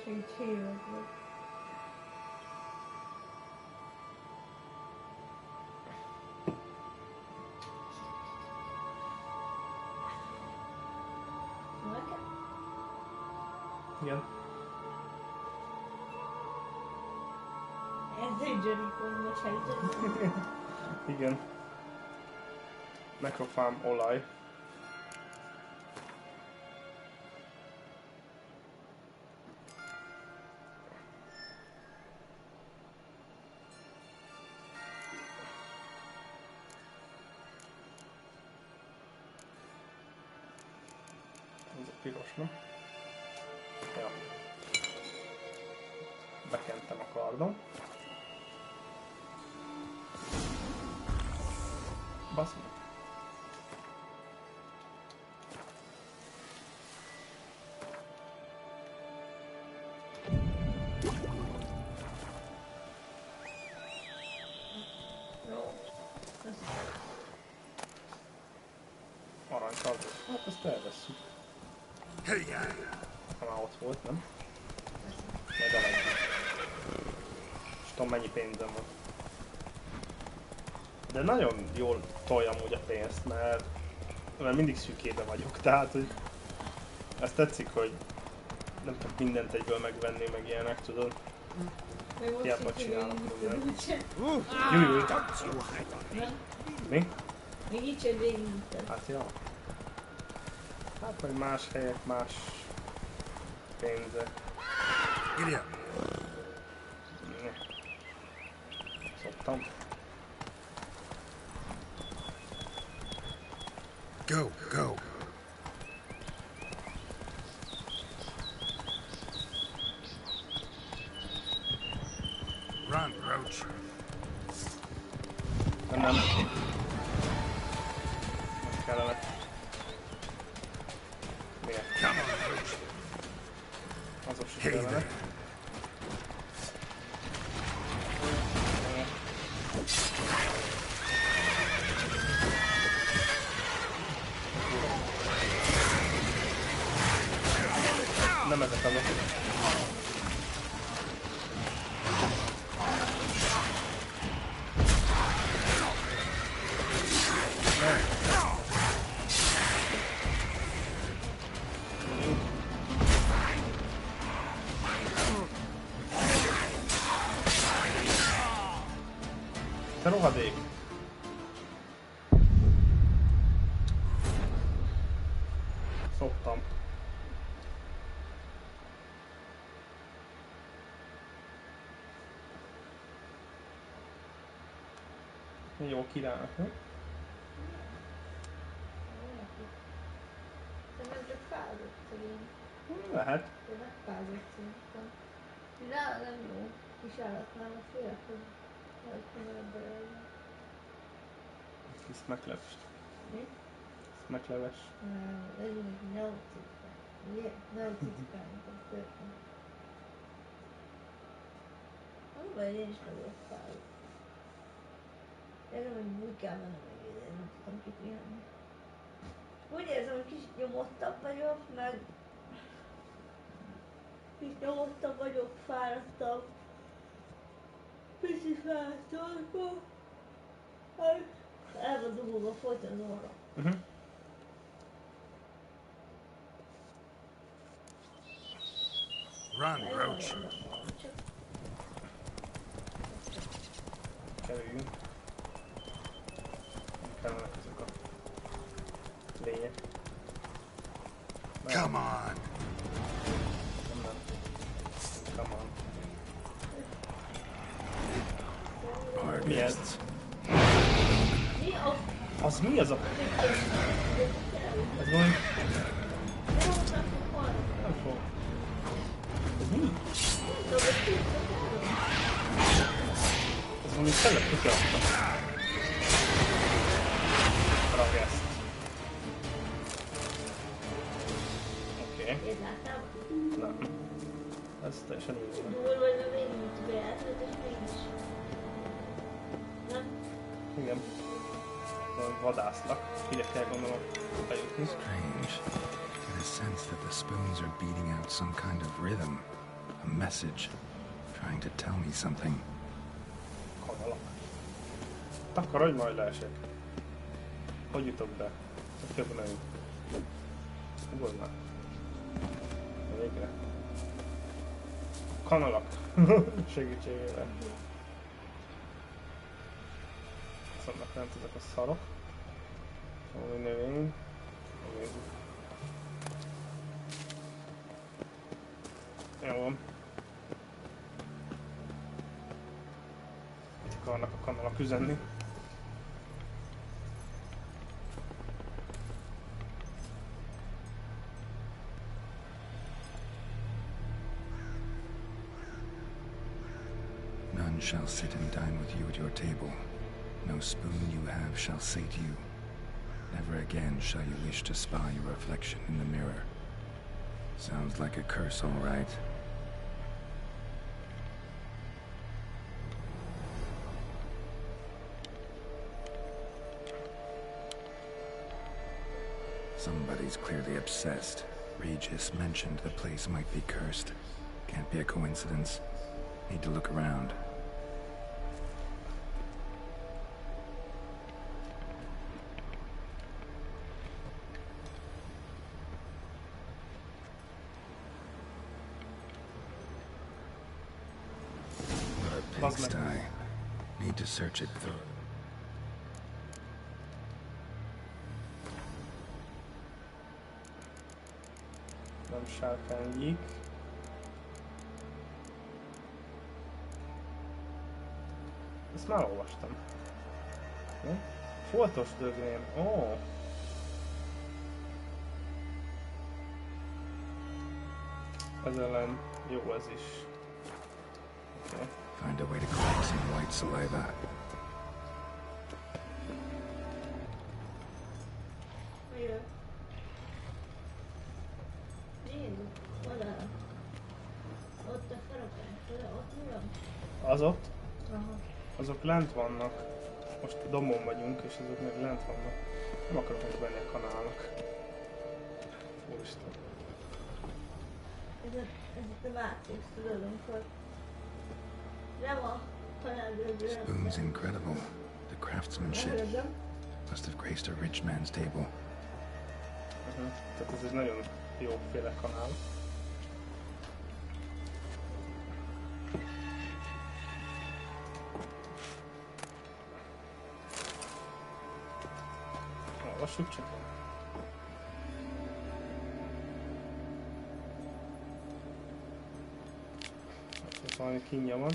segítségével. Igen. Ez egy Jericho, vagy segíteni. Igen. Necrofám olaj. Ez a piros, nem? Ja. Bekentem a kardon. Basz meg. Aranykardot. Hát ezt elvesszük. Ha már ott volt, nem? Majd eladjuk. És tudom mennyi pénzem van. De nagyon jól toljam úgy a pénzt, mert mindig szűkébe vagyok, tehát hogy ezt tetszik, hogy nem tudok mindent egyből megvenni, meg ilyenek, tudod. Hiába csinálok mindent. Júj. Mi? Még így sem végig. Hát ja. Hát meg más helyek, más pénzek. Giddy up. Szoktam. Go, go. Run, Roach. Nem. Kellene. Miért? Come on, Roach. Azok is Hey kellene. there. Nem ezek azok. Te rohadék! Szoktam. Jó királynak, nem? Szerintem csak fázott szerint. Lehet. De megfázott szerintem. Nála nem jó kis állatnál, a félek, hogy komolyabb belőle. Ezt megleves. Mi? Ezt megleves. Legyen egy nyolcikán. Ugye? Nyolcikán, az történt. Vagy én is meg vagyok fázott. Érem, hogy úgy kell mennem, hogy én nem tudtam kipihenni. Úgy érzem, hogy kicsit nyomottabb vagyok, meg kicsit nyomottabb vagyok, fáradtabb. Picit fáradtabb. El van dugulva folyton az orra. Run, Roach. Kerüljünk. Kellenek ezek a lények. Come on. Nem. Come on. Mi ez? Mi az? Az mi az a... Ez valami... Nem fog. Ez mi? Ez valami szellem kutyaadta. Rageszt. Oké. Én láttam. Nem. Ez teljesen így van. Durva, hogy még nincs bejelentett, és mégis. Nem? Igen. Vadászlak. Ide kell gondolom bejutni. Strange. Get a sense that the spoons are beating out some kind of rhythm. A message. Trying to tell me something. Kanalak. Takarodj, majd leesek. Hogy jutok be? Több nem. Ugorj már. Végre. Kanalak. Segítségével. Szóval lent ezek a szarok. Valami növény. Jó van. Itt akarnak a kanalak üzenni. None shall sit and dine with you at your table. No spoon you have shall sate you. Never again shall you wish to spy your reflection in the mirror. Sounds like a curse, all right. Somebody's clearly obsessed. Regis mentioned the place might be cursed. Can't be a coincidence. Need to look around. What a pigsty. Need to search it through. Nem sárkánygyík. Ezt már olvastam. Nem? Foltos dögném. Ó! Oh. Ez ellen jó ez is. Okay. Find a way to collect some white saliva. Az ott? Aha. Azok lent vannak. Most domon vagyunk, és azok még lent vannak. Nem akarok még benni a kanálnak. Úristen. Ez itt a Matrix, tudod, amikor nem a kanálbőrből. Spoon's incredible. The craftsmanship must have graced a rich man's table. Tehát ez egy nagyon jóféle kanál. Olvassuk csak. Itt valami kínja van.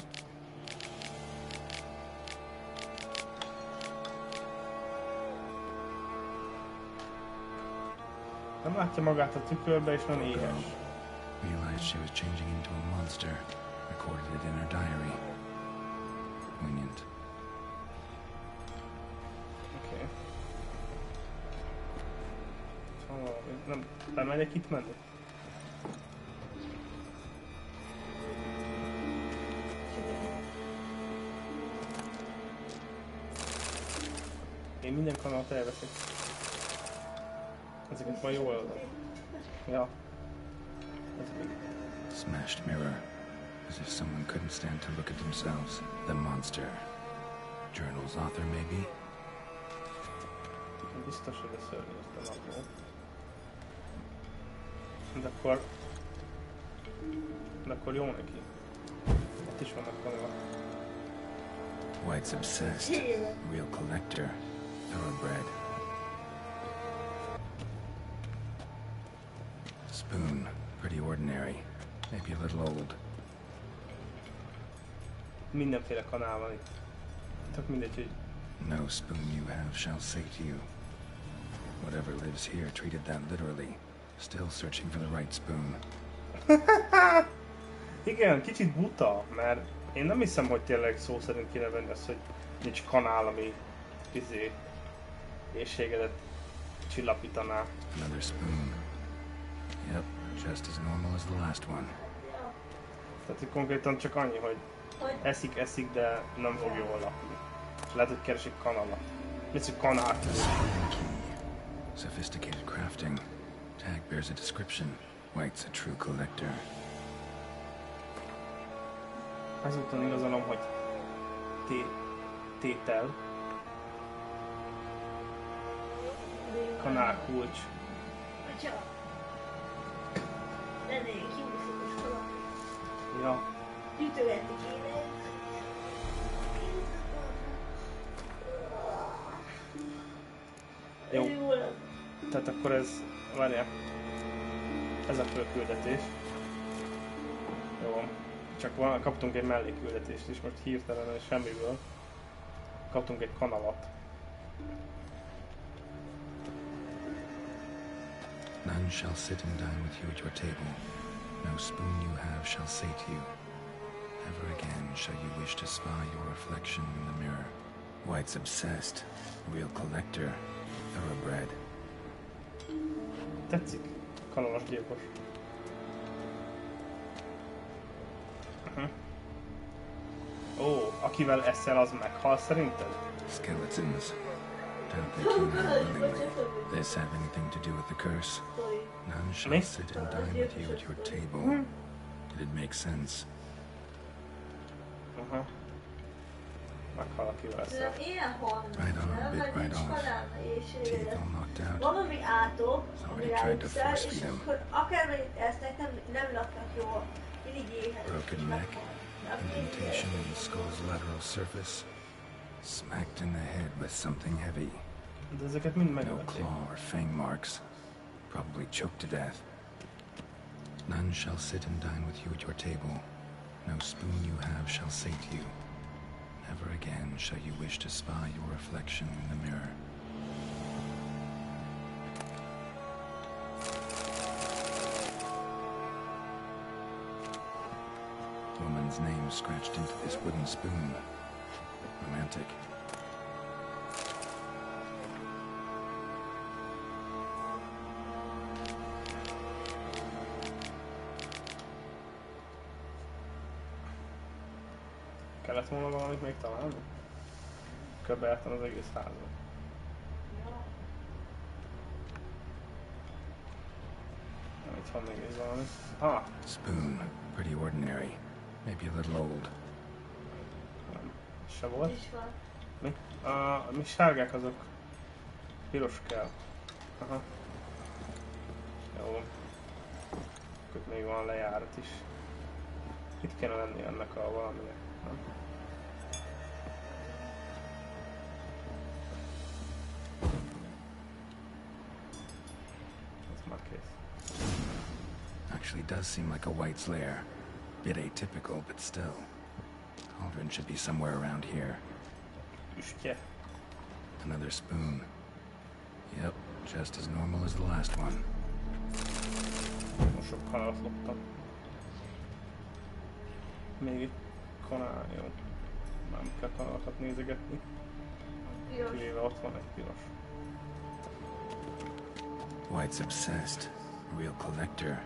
Nem látja magát a tükörbe és nem éhes. Realized she was changing into a monster. Recorded it in her diary. Poignant. Oké. Nem, bemegyek itt menni? Én minden kanalat elveszek. Ezeket majd jól adom. Ja. Ez még. Smashed mirror. As if someone couldn't stand to look at themselves. The monster. Journal's author, maybe? Biztos, hogy a szörny ezt a napról. De akkor jó neki. Itt is vannak kanalak. White's obsessed. Real collector. Thoroughbred. Spoon. Pretty ordinary. Maybe a little old. Mindenféle kanál van itt. Tök mindegy, hogy... No spoon you have shall say to you. Whatever lives here treated that literally. Still searching for the right spoon. Igen, kicsit buta, mert én nem hiszem, hogy tényleg szó szerint kéne venni azt, hogy nincs kanál, ami éhségedet csillapítaná. Another spoon. Yep, just as normal as the last one. Tehát hogy konkrétan csak annyi, hogy eszik, de nem fog jól lakni. És lehet, hogy keresik kanalat. Mit hogy kanál? Sophisticated crafting. Tag bears a description. White's a true collector. Ezúton igazolom, hogy tétel. Kanál kulcs. Ja. Jó. Tehát akkor ez... Várjál. Ez a főküldetés. Jó. Csak kaptunk egy mellékküldetést is, most hirtelen semmiből. Kaptunk egy kanalat. None shall sit and dine with you at your table. No spoon you have shall say to you. Never again shall you wish to spy your reflection in the mirror. White's obsessed. Real collector. Thoroughbred. Tetszik? Kanalas gyilkos. Ó, akivel eszel, az meghal szerinted? Skeletons. Doubt they came out willingly. This have anything to do with the curse? None shall sit and dine with you at your table. Did it make sense? Meghal, akivel eszel. Right on, bit right off. Teeth all knocked out. Somebody tried to force feed him. Broken neck. Indentation in the skull's lateral surface. Smacked in the head with something heavy. De ezeket mind No megölték. claw or fang marks. Probably choked to death. None shall sit and dine with you at your table. No spoon you have shall say to you. Never again shall you wish to spy your reflection in the mirror. Woman's name scratched into this wooden spoon. Romantic. Kellett volna valamit még találni? Körbejártam az egész házat. Itt van még egy valami. Ah! Spoon. Pretty ordinary. Maybe a little old. Nem. Se volt? Mi? Mi sárgák azok. Piros kell. Aha. Jó. Itt még van lejárat is. Itt kéne lenni ennek a valaminek. Nem? Ez már kész. Actually does seem like a White's lair. Bit atypical, but still. Cauldron should be somewhere around here. Üstje. Another spoon. Yep, just as normal as the last one. Most sok kanalat loptam. Még egy kanál, jó. Nem kell kanalakat nézegetni. Kivéve ott van egy piros. White's obsessed. Real collector.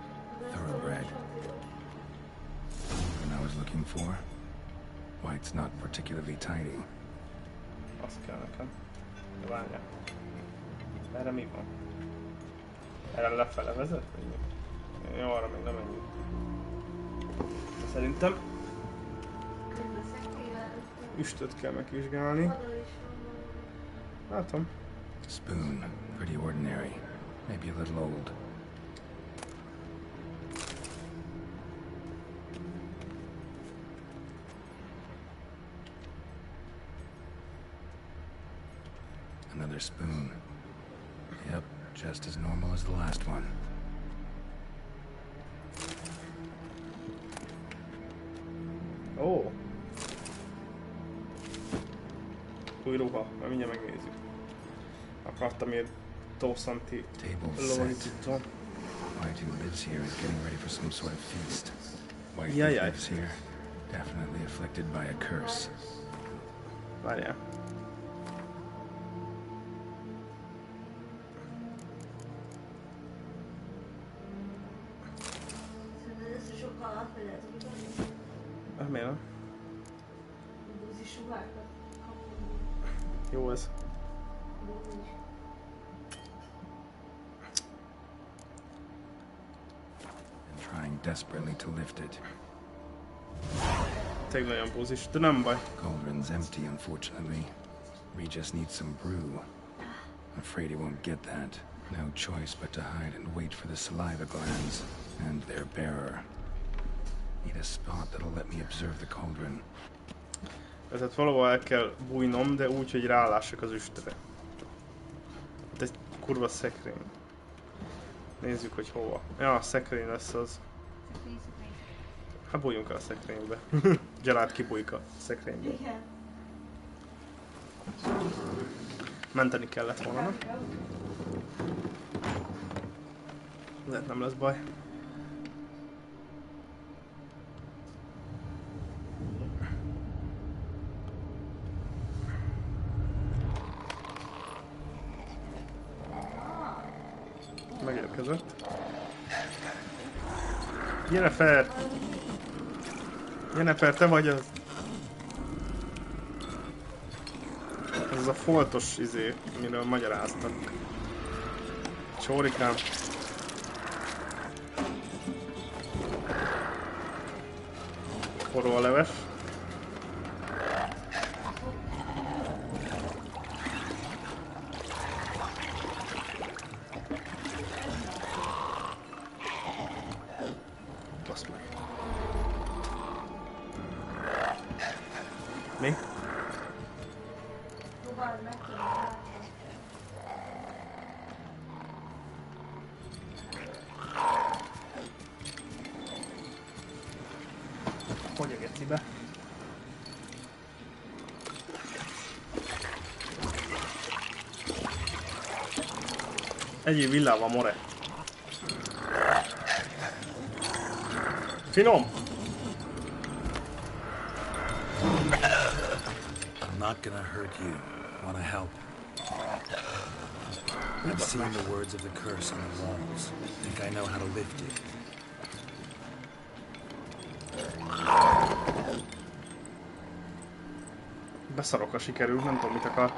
Thoroughbred. What I was looking for? White's not particularly tidy. Azt kell nekem. Várjál. Erre mi van? Erre lefele vezet? Vagy mi? Jó, arra még nem menjünk. Szerintem üstöt kell megvizsgálni. Látom. Spoon, pretty ordinary. Maybe a little old. Another spoon. Yep, just as normal as the last one. Ó! Új ruha, már mindjárt megnézzük. Akartam ilyen tószanti lovagítottam. White who lives here is getting ready for some sort of feast. White Yeah, who yeah. lives here, definitely afflicted by a curse. Várjál. Remélem. Jó ez. And trying desperately to lift it. Tényleg nagyon búzis, de nem baj. Cauldron's empty, unfortunately. We just need some brew. I'm afraid he won't get that. No choice but to hide and wait for the saliva glands and their bearer. Need a spot that'll let me observe the cauldron. Tehát valahol el kell bújnom, de úgy, hogy rálássak az üstre. Hát egy kurva szekrény. Nézzük, hogy hova. Ja, a szekrény lesz az. Hát bújjunk el a szekrénybe. Jussát kibújik a szekrényből. Igen. Menteni kellett volna, na? Lehet nem lesz baj. Megérkezett. Jennifer! Jennifer, te vagy az! Ez a foltos izé, amiről magyaráztak. Csórikám. Forró a leves. Basz meg. Mi? Hogy a gecibe? Egyéb villával, more. Finom! I'm not gonna hurt you. Wanna help? I've seen the words of the curse on the walls. Think I know how to lift it. Beszarok, a sikerül, nem tudom mit akar.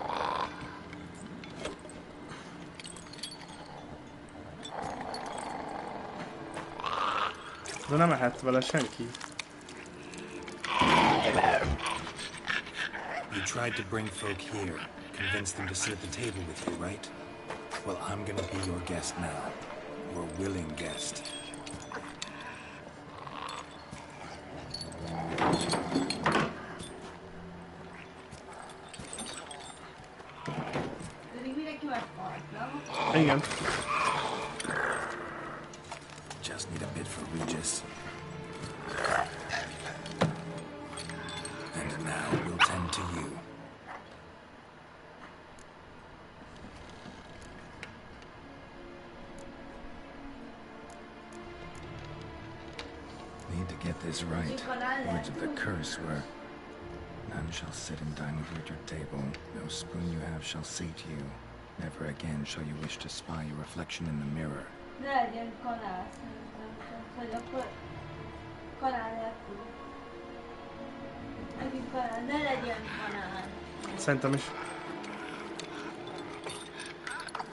De nem ehet vele senki. You tried to bring folk here, convince them to sit at the table with you, right? Well, I'm gonna be your guest now. Your willing guest. Igen. Just need a bit for Regis. And now we'll tend to you. Need to get this right. Words of the curse were, none shall sit and dine with you at your table. No spoon you have shall sate you. Never again shall you wish to spy your reflection in the mirror. Ne legyen kanál, szerintem. Hogy akkor kanál nélkül. Megint kanál, ne legyen kanál. Szerintem is.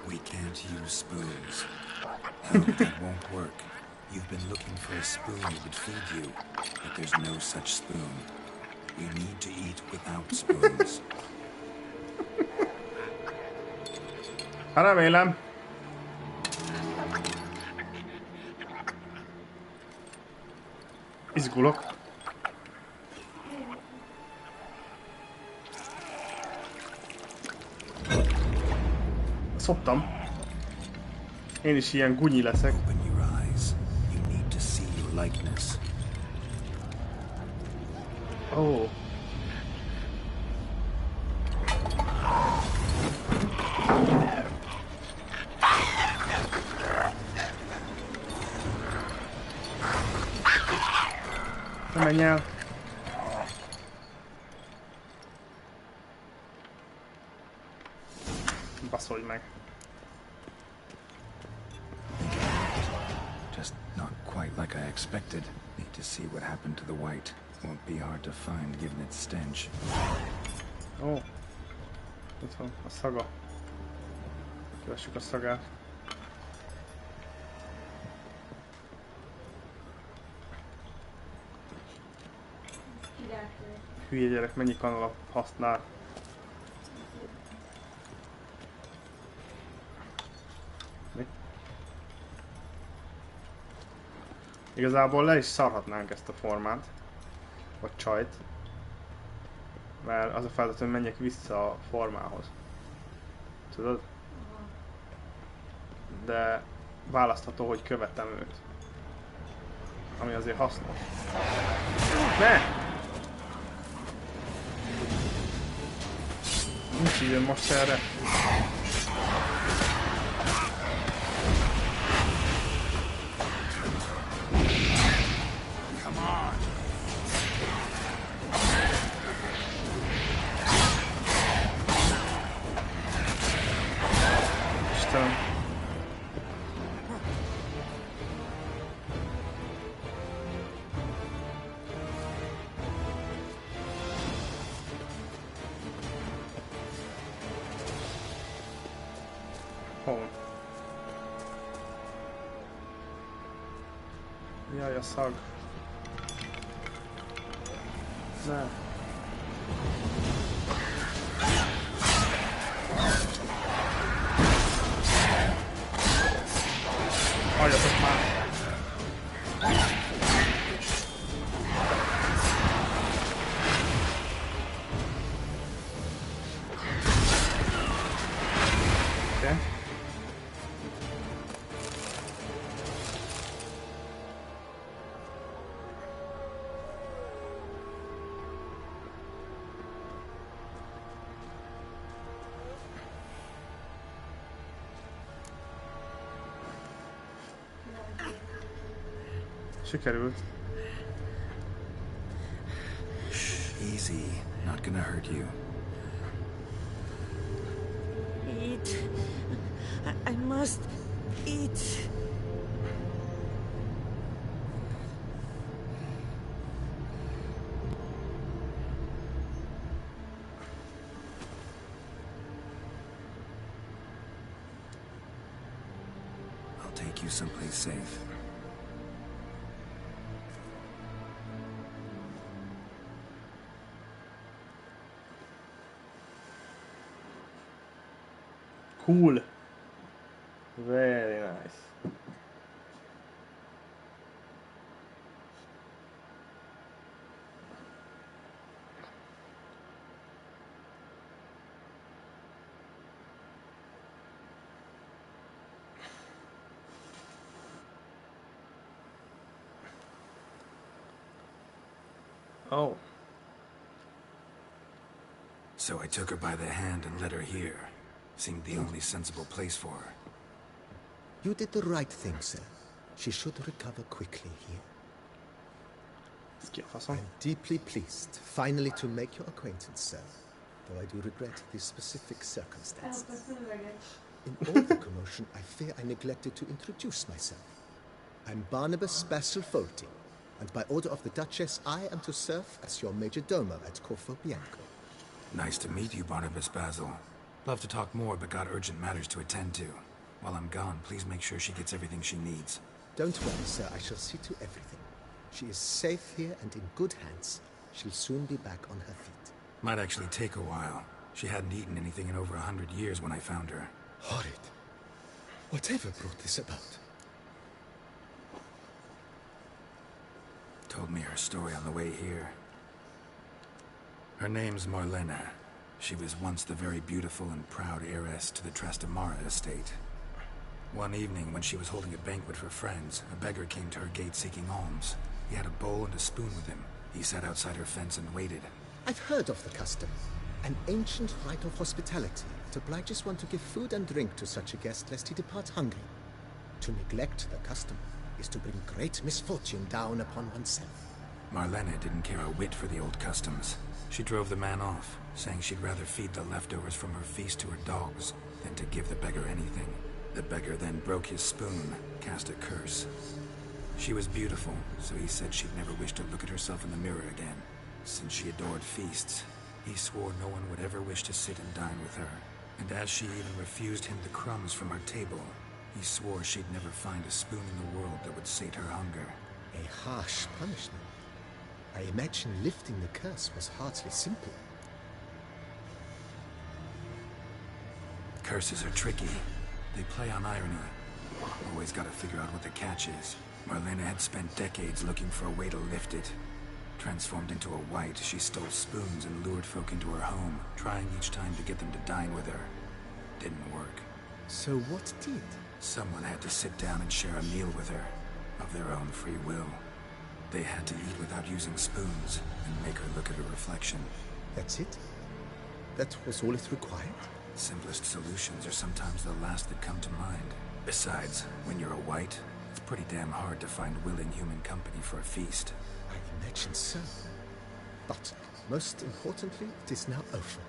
We can't use spoons. No, that won't work. You've been looking for a spoon that would feed you, but there's no such spoon. We need to eat without spoons. Remélem. Izgulok. Szoptam. Én is ilyen gunyi leszek. Open your eyes. You need to see your likeness. Oh. Ne menj el. Baszolj meg. Just not quite like I expected. Need to see what happened to the white. Won't be hard to find given its stench. Ó. Itt van a szaga. Kövessük a szagát. Hülye gyerek, mennyi kanala használ. Mi? Igazából le is szarhatnánk ezt a formát. Vagy csajt. Mert az a feladat, hogy menjek vissza a formához. Tudod? De választható, hogy követem őt. Ami azért hasznos. Ne! Nincs időm most erre. Istenem. Jaj, a szag. Ne. Halljatok már. Oké. Sikerült. Easy. Not gonna hurt you. Eat. I must eat. I'll take you someplace safe. Cool. Very nice. Oh. So I took her by the hand and led her here. Seemed the only sensible place for her. You did the right thing, sir. She should recover quickly here. I'm deeply pleased, finally, to make your acquaintance, sir. Though I do regret the specific circumstances. In all the commotion, I fear I neglected to introduce myself. I'm Barnabas Basil Folty, and by order of the Duchess, I am to serve as your major domo at Corfo Bianco. Nice to meet you, Barnabas Basil. Love to talk more, but got urgent matters to attend to. While I'm gone, please make sure she gets everything she needs. Don't worry, sir. I shall see to everything. She is safe here and in good hands. She'll soon be back on her feet. Might actually take a while. She hadn't eaten anything in over 100 years when I found her. Horrid. Whatever brought this about? Told me her story on the way here. Her name's Marlena. She was once the very beautiful and proud heiress to the Trastamara estate. One evening, when she was holding a banquet for friends, a beggar came to her gate seeking alms. He had a bowl and a spoon with him. He sat outside her fence and waited. I've heard of the custom. An ancient rite of hospitality that obliges one to give food and drink to such a guest lest he depart hungry. To neglect the custom is to bring great misfortune down upon oneself. Marlena didn't care a whit for the old customs. She drove the man off, saying she'd rather feed the leftovers from her feast to her dogs than to give the beggar anything. The beggar then broke his spoon, cast a curse. She was beautiful, so he said she'd never wish to look at herself in the mirror again. Since she adored feasts, he swore no one would ever wish to sit and dine with her. And as she even refused him the crumbs from her table, he swore she'd never find a spoon in the world that would sate her hunger. A harsh punishment. I imagine lifting the curse was hardly simple. Curses are tricky. They play on irony. Always gotta figure out what the catch is. Marlena had spent decades looking for a way to lift it. Transformed into a wight, she stole spoons and lured folk into her home, trying each time to get them to dine with her. Didn't work. So what did? Someone had to sit down and share a meal with her, of their own free will. They had to eat without using spoons, and make her look at her reflection. That's it? That was all it required? Simplest solutions are sometimes the last that come to mind. Besides, when you're a wight, it's pretty damn hard to find willing human company for a feast. I imagine so. But, most importantly, it is now over.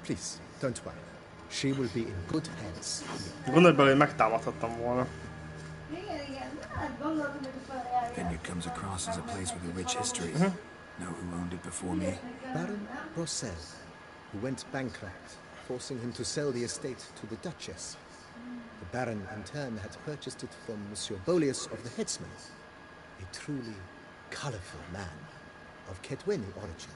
Please, don't worry. She will be in good hands. Gondolj bele, hogy megtámadhattam volna. Vineyard comes across as a place with a rich history. Know who owned it before me? Baron Rossel, who went bankrupt, forcing him to sell the estate to the Duchess. The Baron, in turn, had purchased it from Monsieur Bolius of the Headsman, a truly colorful man of Kedweni origin.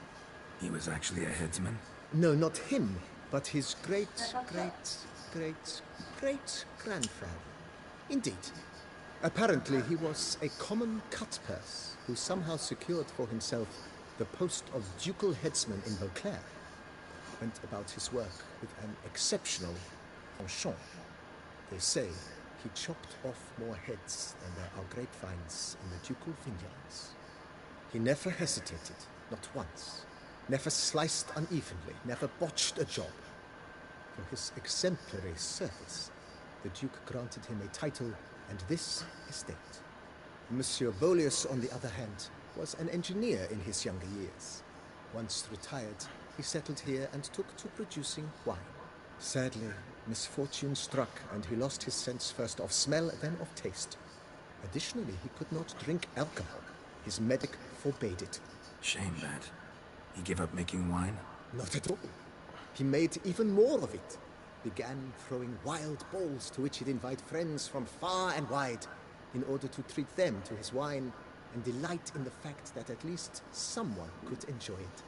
He was actually a headsman? No, not him, but his great-grandfather. Indeed. Apparently, he was a common cut-purse who somehow secured for himself the post of ducal headsman in Beauclair. Went about his work with an exceptional penchant. They say he chopped off more heads than there are grapevines in the ducal vineyards. He never hesitated, not once. Never sliced unevenly, never botched a job. For his exemplary service, the Duke granted him a title and this estate. Monsieur Bolius, on the other hand, was an engineer in his younger years. Once retired, he settled here and took to producing wine. Sadly, misfortune struck and he lost his sense first of smell, then of taste. Additionally, he could not drink alcohol. His medic forbade it. Shame that. He gave up making wine? Not at all. He made even more of it. Began throwing wild balls to which he'd invite friends from far and wide in order to treat them to his wine and delight in the fact that at least someone could enjoy it.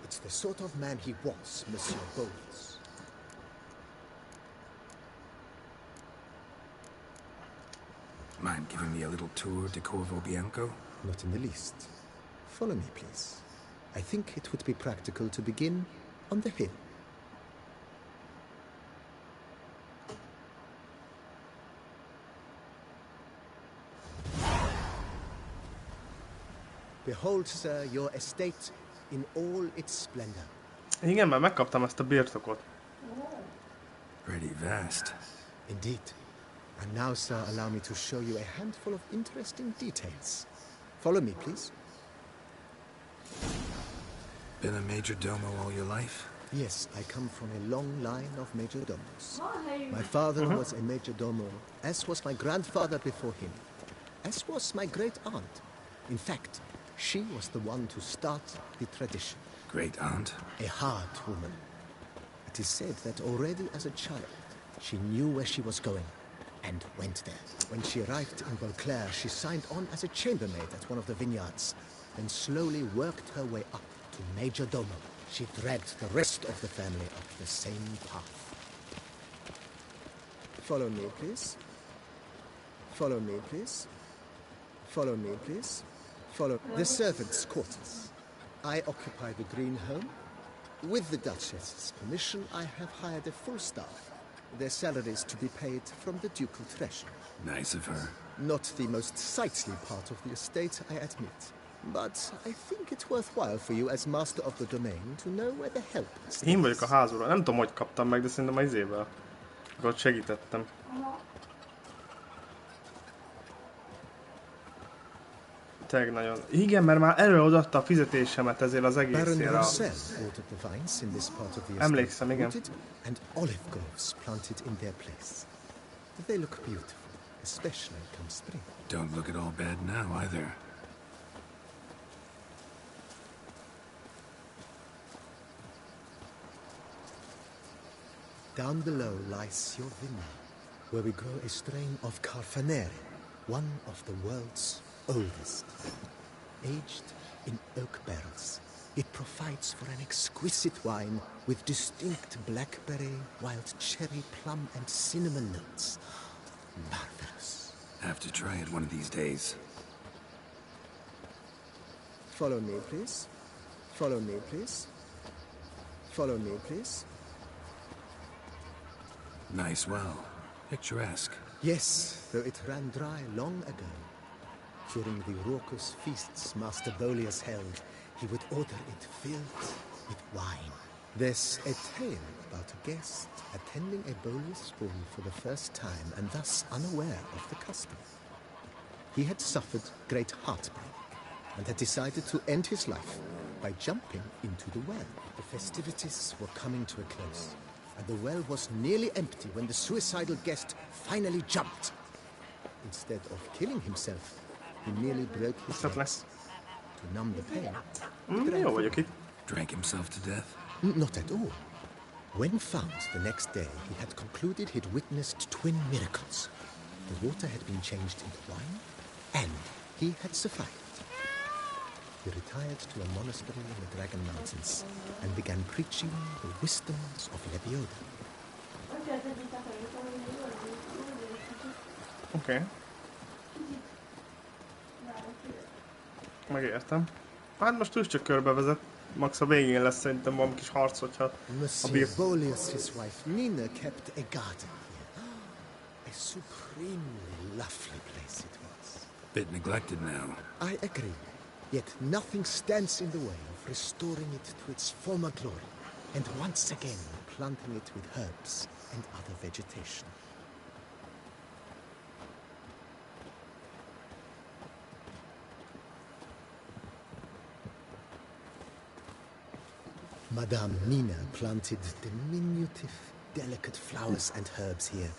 It's the sort of man he was, Monsieur Bolius. Mind giving me a little tour de Corvo Bianco? Not in the least. Follow me, please. I think it would be practical to begin on the hill. Behold, sir, your estate in all its splendor. Igen, már megkaptam ezt a birtokot. Pretty vast. Indeed. And now, sir, allow me to show you a handful of interesting details. Follow me, please. Been a majordomo all your life? Yes, I come from a long line of majordomos. My father was a majordomo, as was my grandfather before him, as was my great-aunt. In fact, she was the one to start the tradition. Great-aunt? A hard woman. It is said that already as a child, she knew where she was going, and went there. When she arrived in Beauclair, she signed on as a chambermaid at one of the vineyards, then slowly worked her way up to Major Domo. She dragged the rest of the family up the same path. Follow me, please. Follow me, please. Follow me, please. Follow the servants' quarters. I occupy the green home. With the Duchess's permission, I have hired a full staff. Their salaries to be paid from the ducal treasury. Nice of her. Not the most sightly part of the estate, I admit. But I think it's worthwhile for you as master of the domain to know where the help is. Én vagyok a házúra. Nem tudom, hogy kaptam meg, de szerintem az izéből. Akkor ott segítettem. Tényleg nagyon. Igen, mert már előadta a fizetésemet ezért az egészére. Emlékszem, igen. And olive groves planted in their place. They look beautiful, especially come spring. Don't look at all bad now either. Down below lies your vineyard, where we grow a strain of Carfanere, one of the world's oldest. Aged in oak barrels, it provides for an exquisite wine with distinct blackberry, wild cherry, plum, and cinnamon notes. Marvelous. Have to try it one of these days. Follow me, please. Follow me, please. Follow me, please. Nice well. Picturesque. Yes, though it ran dry long ago. During the raucous feasts Master Bolius held, he would order it filled with wine. There's a tale about a guest attending a Bolius ball for the first time and thus unaware of the custom. He had suffered great heartbreak and had decided to end his life by jumping into the well. The festivities were coming to a close, and the well was nearly empty when the suicidal guest finally jumped. Instead of killing himself, he merely broke his legs. To numb the pain, drank himself to death? Not at all. When found the next day, he had concluded he'd witnessed twin miracles. The water had been changed into wine, and he had survived. He retired to a monastery in the Dragon Mountains and began preaching the wisdoms of Lebioda. Oké. Megértem. Hát most úgy csak körbevezet. Max a végén lesz szerintem valami kis harc, hogyha Monsieur Bolius, his wife Nina, kept a garden here. A supremely lovely place it was. Bit neglected now. I agree. Yet nothing stands in the way of restoring it to its former glory, and once again planting it with herbs and other vegetation. Madame Nina planted diminutive, delicate flowers and herbs here.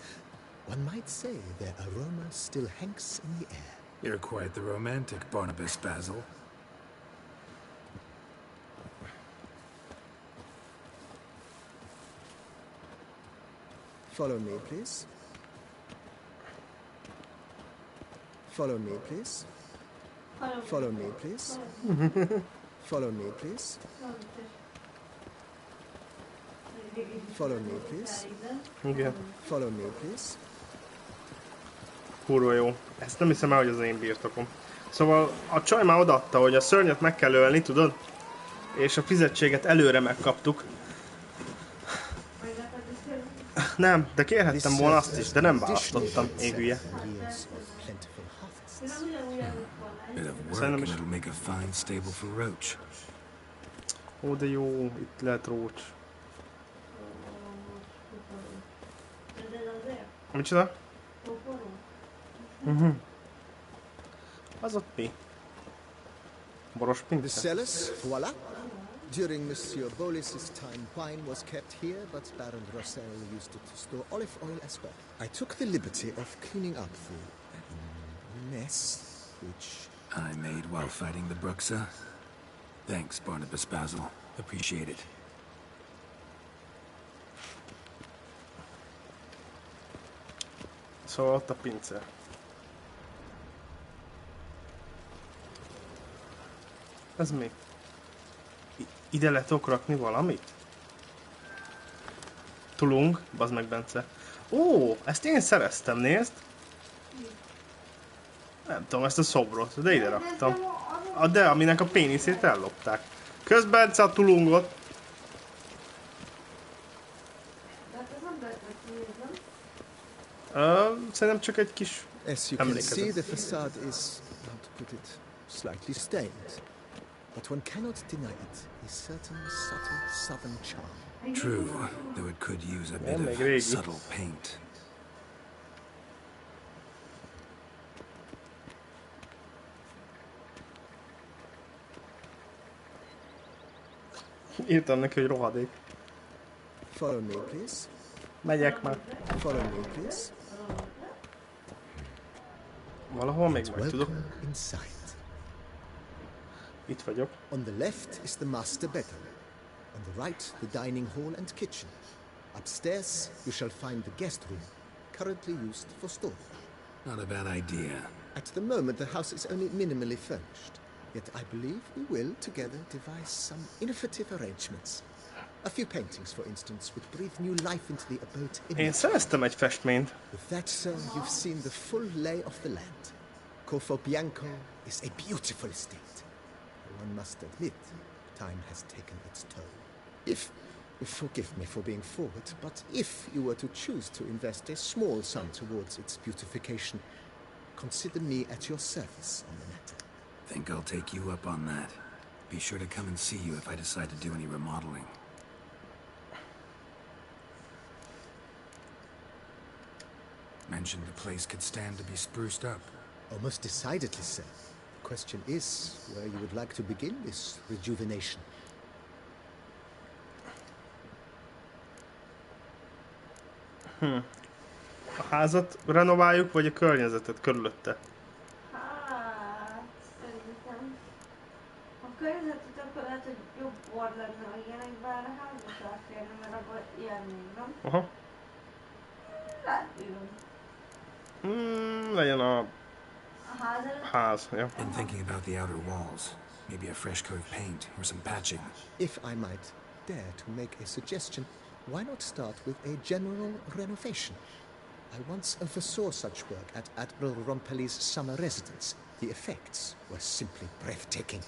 One might say their aroma still hangs in the air. You're quite the romantic, Barnabas Basil. Follow me, please. Follow me, please. Follow me, please. Follow me, please. Follow me, please. Igen. Follow me, please. Kurva jó. Ezt nem hiszem el, hogy az én birtokom. Szóval a csaj már odaadta, hogy a szörnyet meg kell ölni, tudod? És a fizetséget előre megkaptuk. Nem, de kérhettem volna azt is, de nem választottam, én hülye. Szerintem is. Ó, de jó, itt lehet rócs. Micsoda? Az ott mi? Boros The pincse? cellars, voila. During Monsieur Bolis's time, wine was kept here, but Baron Rossel used it to store olive oil as well. I took the liberty of cleaning up the mess, which I made while fighting the Bruxa. Thanks, Barnabas Basil. Appreciate it. Szóval ott a pincér. Ez mi? Ide le tudok rakni valamit? Tulung, bazd meg Bence. Ó, ezt én szereztem, nézd! Nem tudom, ezt a szobrot, de ide raktam. De aminek a péniszét ellopták. Közben Bence a tulungot. Szerintem csak egy kis As you can see, the facade is, how to put it, slightly stained. But one cannot deny it, a certain subtle southern charm. True, though it could use a bit of subtle paint. Írtam neki, hogy rohadék. Follow me, please. Megyek már. Follow me, please. Valahol még majd tudok. Inside. Itt vagyok. On the left is the master bedroom. On the right, the dining hall and kitchen. Upstairs, you shall find the guest room, currently used for storage. Not a bad idea. At the moment, the house is only minimally furnished. Yet I believe we will, together, devise some innovative arrangements. A few paintings, for instance, would breathe new life into the abode. Én szereztem egy festményt. With that, sir, you've seen the full lay of the land. Corfo Bianco is a beautiful estate. One must admit, time has taken its toll. Forgive me for being forward, but if you were to choose to invest a small sum towards its beautification, consider me at your service on the matter. Think I'll take you up on that. Be sure to come and see you if I decide to do any remodeling. Mentioned the place could stand to be spruced up. Oh, most decidedly, sir. The question is where you would like to begin this rejuvenation. A házat renováljuk, vagy a környezetet körülötte? Hát, szerintem. A környezetet akkor lehet, hogy jobb volt lenne, ha ilyenek, bár a házat elférne, mert abban ilyen még, nem? Aha. Legyen a ház, ja. Been thinking about the outer walls. Maybe a fresh coat of paint or some patching. If I might dare to make a suggestion, why not start with a general renovation? I once oversaw such work at Admiral Rompelli's summer residence. The effects were simply breathtaking.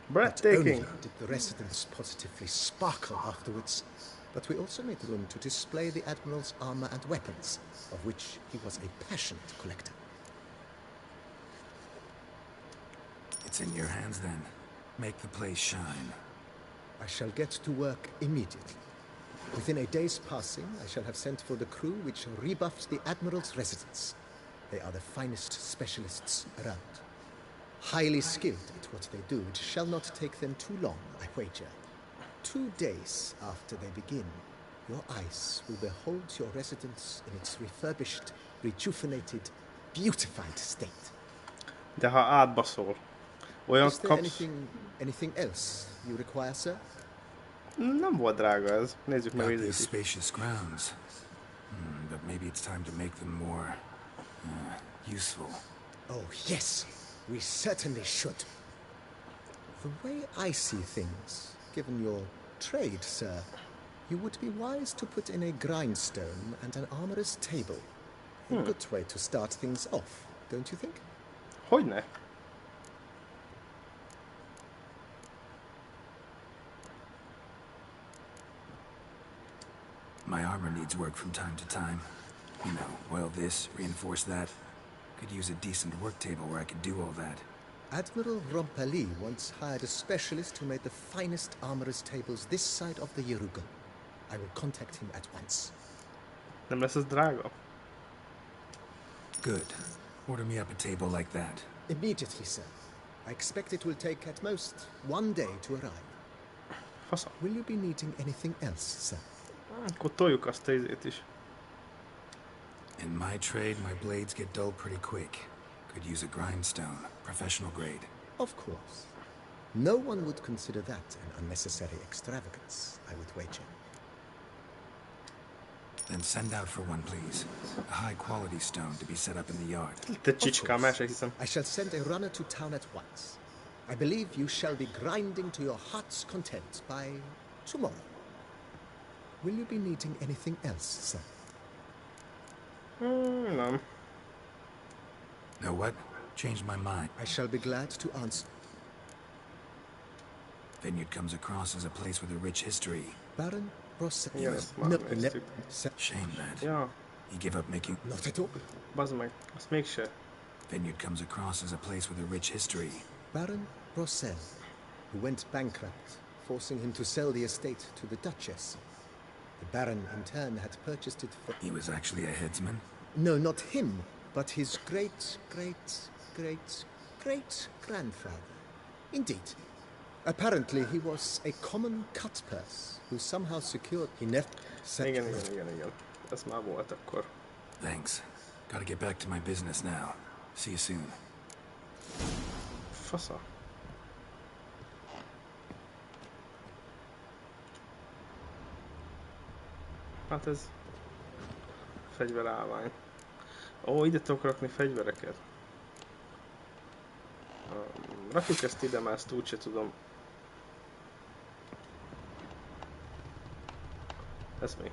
Breathtaking. Not only did the residence positively sparkle afterwards, but we also made room to display the Admiral's armor and weapons, of which he was a passionate collector. It's in your hands then. Make the place shine. I shall get to work immediately. Within a day's passing, I shall have sent for the crew which rebuffed the Admiral's residence. They are the finest specialists around. Highly skilled at what they do, it shall not take them too long, I wager. 2 days after they begin, your eyes will behold your residence in its refurbished, rejuvenated, beautified state. De ha átbaszol, olyan Is there kapsz... anything else you require, sir? Nem volt drága ez. Nézzük meg Got idét these is. spacious grounds. But maybe it's time to make them more useful. Oh, yes, we certainly should. The way I see things, given your trade, sir, you would be wise to put in a grindstone and an armorer's table. A good way to start things off, don't you think? Hogyne? My armor needs work from time to time. You know, oil this, reinforce that. Could use a decent work table where I could do all that. Admiral Rompelli once hired a specialist who made the finest armorer's tables this side of the Yerugan. I will contact him at once. Nem lesz ez drága? Good. Order me up a table like that. Immediately, sir. I expect it will take at most 1 day to arrive. Faszom. Will you be needing anything else, sir? Akkor toljuk azt a izét is. In my trade, my blades get dull pretty quick. Could use a grindstone, professional grade. Of course. No one would consider that an unnecessary extravagance, I would wager. Then send out for one, please. A high-quality stone to be set up in the yard. Te csicskám, el se hiszem. I shall send a runner to town at once. I believe you shall be grinding to your heart's content by tomorrow. Will you be needing anything else, sir? Nem. No what? Changed my mind. I shall be glad to answer. Vineyard comes across as a place with a rich history. Baron Brosset. Igen, ezt már néztük. Shame that. Ja, He gave up making... Not at all. bazd meg, azt mégse. Vineyard comes across as a place with a rich history. Baron Brosset, who went bankrupt, forcing him to sell the estate to the Duchess. The Baron, in turn, had purchased it for... He was actually a headsman? No, not him, but his great-great-great-great-grandfather. Indeed. Apparently, he was a common cut-purse who somehow secured... He never... Igen. Ez már volt akkor. Thanks. Gotta get back to my business now. See you soon. Fasza. Hát ez... fegyverállvány. Ó, ide tudok rakni fegyvereket. Rakjuk ezt ide, mert ezt úgyse tudom. Ez mi?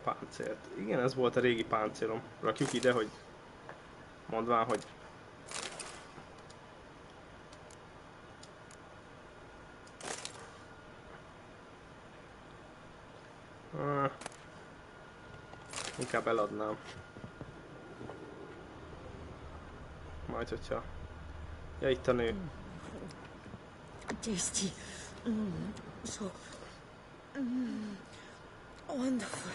Páncélt. Igen, ez volt a régi páncélom. Rakjuk ide, hogy... mondván, hogy... Inkább eladnám. Majd, hogyha... Ja, itt a nő. Tasty. So... wonderful.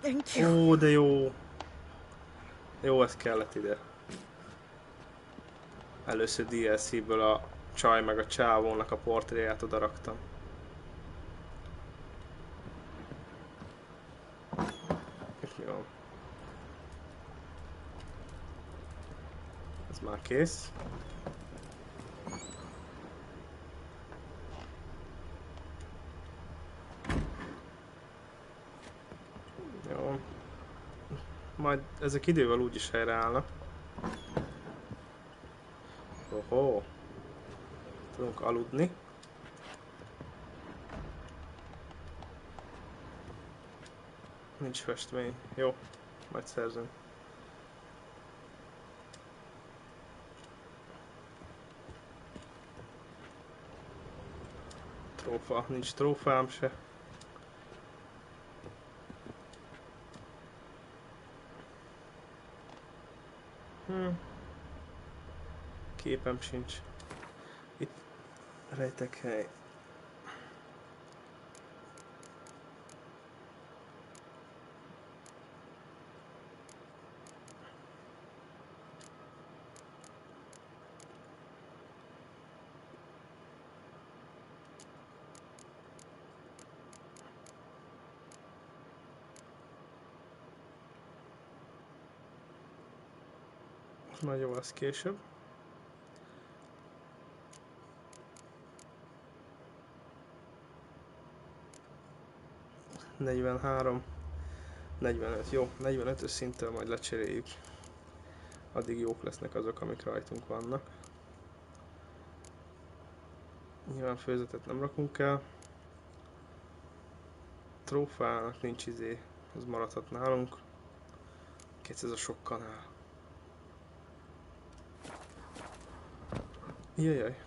Thank you. Ó, de jó. Jó, ez kellett ide. Először DLC-ből a csaj meg a csávónak a portréját oda raktam. Jó. Ez már kész. Jó. Majd ezek idővel úgyis helyreállnak. Ohó. Tudunk aludni. Nincs festmény. Jó. Majd szerzünk. Trófa. Nincs trófám se. Képem sincs. Itt rejtek hely. Majd jó, az később. ...43... 45, jó, 45-ös szinttől majd lecseréljük. Addig jók lesznek azok, amik rajtunk vannak. Nyilván főzetet nem rakunk el. Trófának nincs izé, ez maradhat nálunk. 200 a sok kanál. Jajjaj.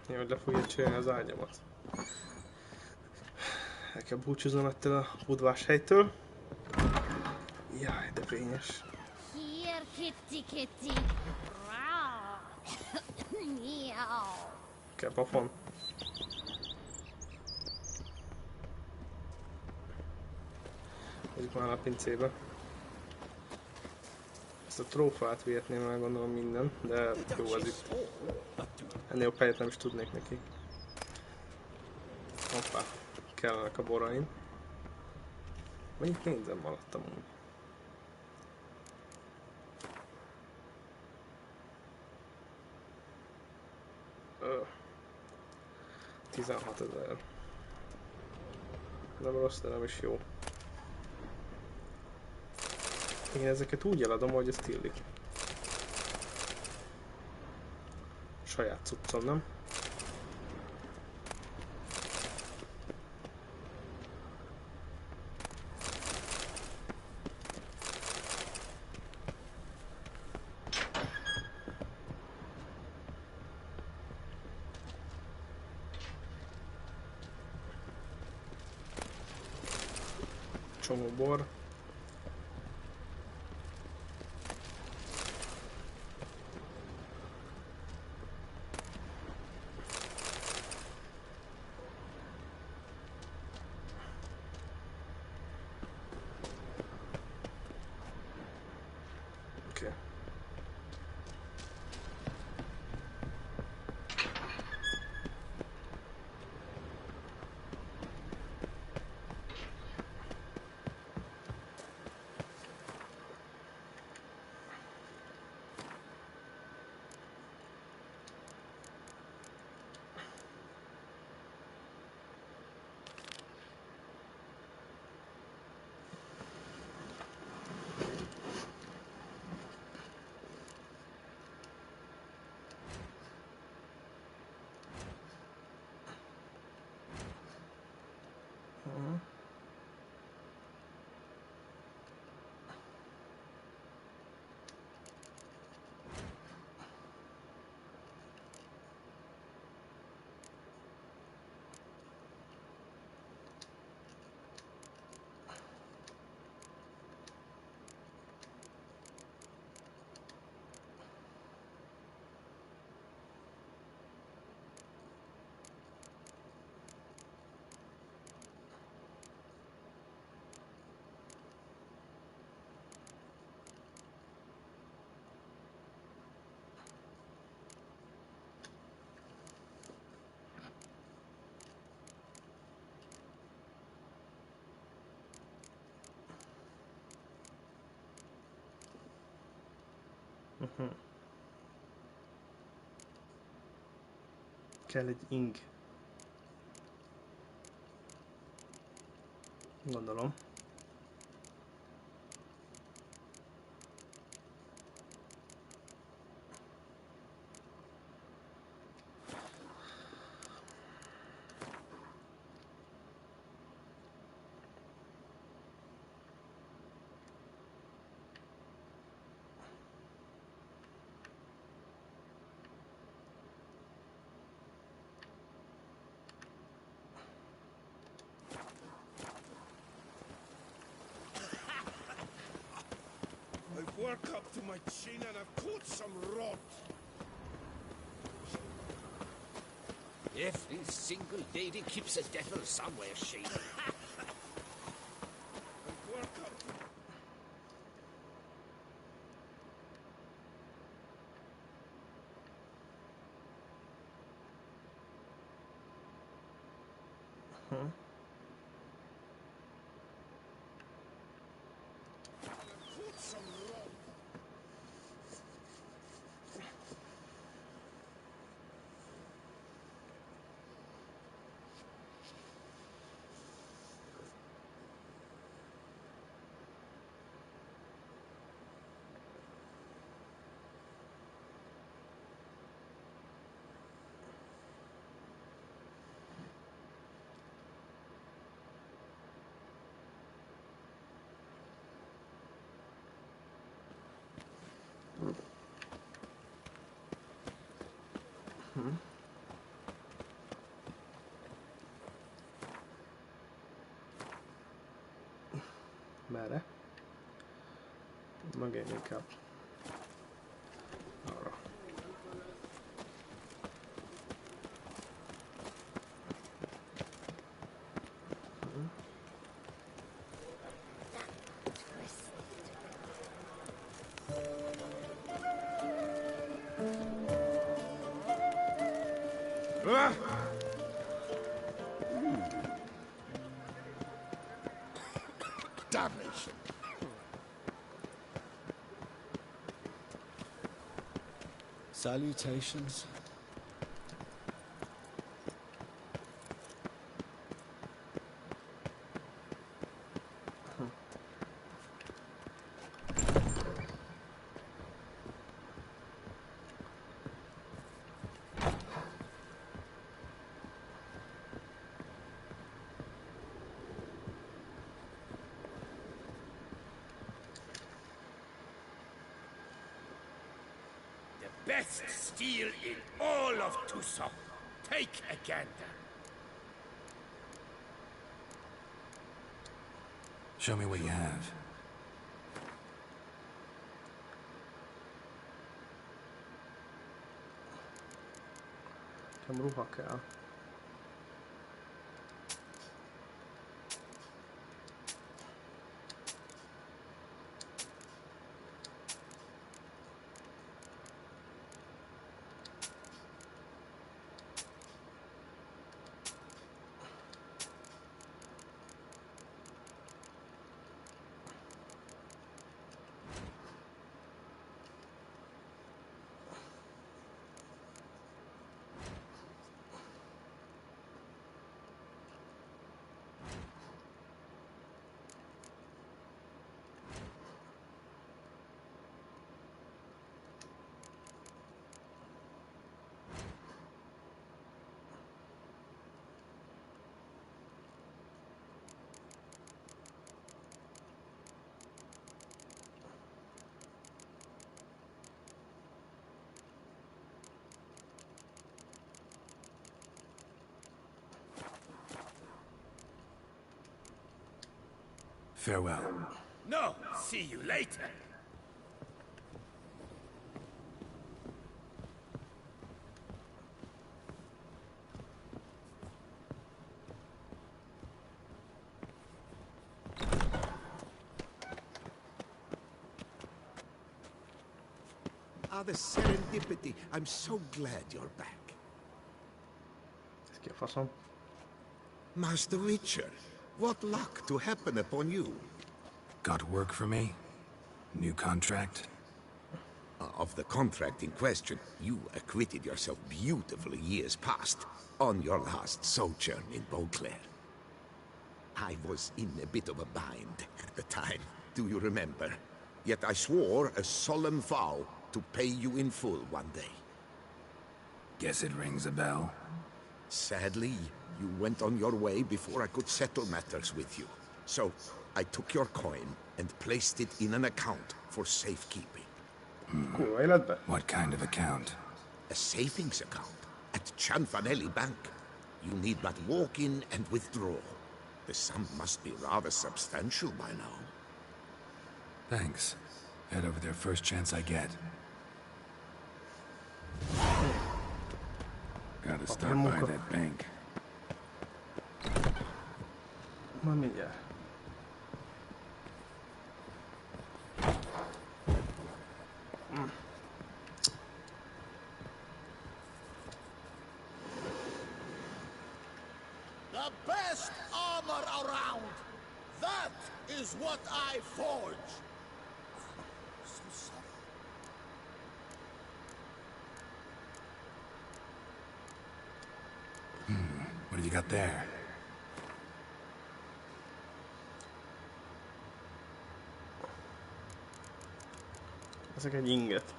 Jó, hogy le fogja cserélni az ágyamat. El kell búcsúznom ettől a budvás helytől. Jaj, de fényes. Here, kitty, kitty. Kell pofon. Mondjuk már a pincébe. Ezt a trófát vihetném el, gondolom minden, de jó az itt. Ennél jobb helyet nem is tudnék neki. Hoppá, kellenek a boraim. Mennyit pénzem maradt amúgy? 16 000. Nem rossz, de nem is jó. Én ezeket úgy eladom, hogy ezt illik. Saját cuccom, nem? Csomó bor. Oké. Kell egy ing. Gondolom. Work up to my chin and I've caught some rot. Every single lady keeps a devil somewhere, she. Work up. Merre? Mögé inkább. Arra. Damnation. Salutations. best steel in all of Jussát. Take a gander. Show me what you have. Nekem ruha kell. Farewell. No, see you later. Ah, the serendipity. I'm so glad you're back. Ez ki a faszom? Master Witcher, what luck to happen upon you. Got work for me? New contract? Of the contract in question, you acquitted yourself beautifully years past, on your last sojourn in Beauclair. I was in a bit of a bind at the time, do you remember? Yet I swore a solemn vow to pay you in full one day. Guess it rings a bell. Sadly, you went on your way before I could settle matters with you. So, I took your coin and placed it in an account for safekeeping. Kurva életbe? What kind of account? A savings account at Chanfanelli Bank. You need but walk in and withdraw. The sum must be rather substantial by now. Thanks. Head over there first chance I get. Gotta stop by that bank. Majd mindjárt. The best armor around. That is what I forge. So sorry. What have you got there? Ezek egy inget.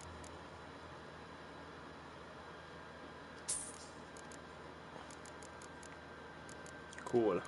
Cool.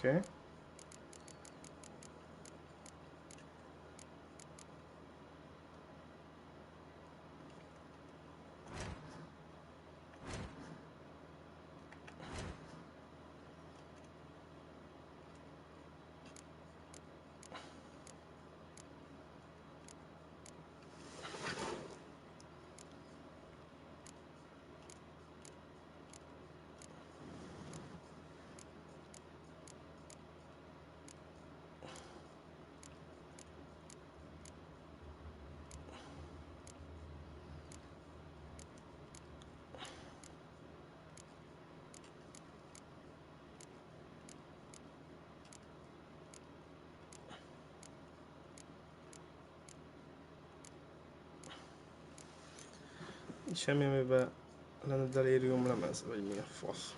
Okay. Semmi, amiben lenne delirium lemez, vagy mi a fasz.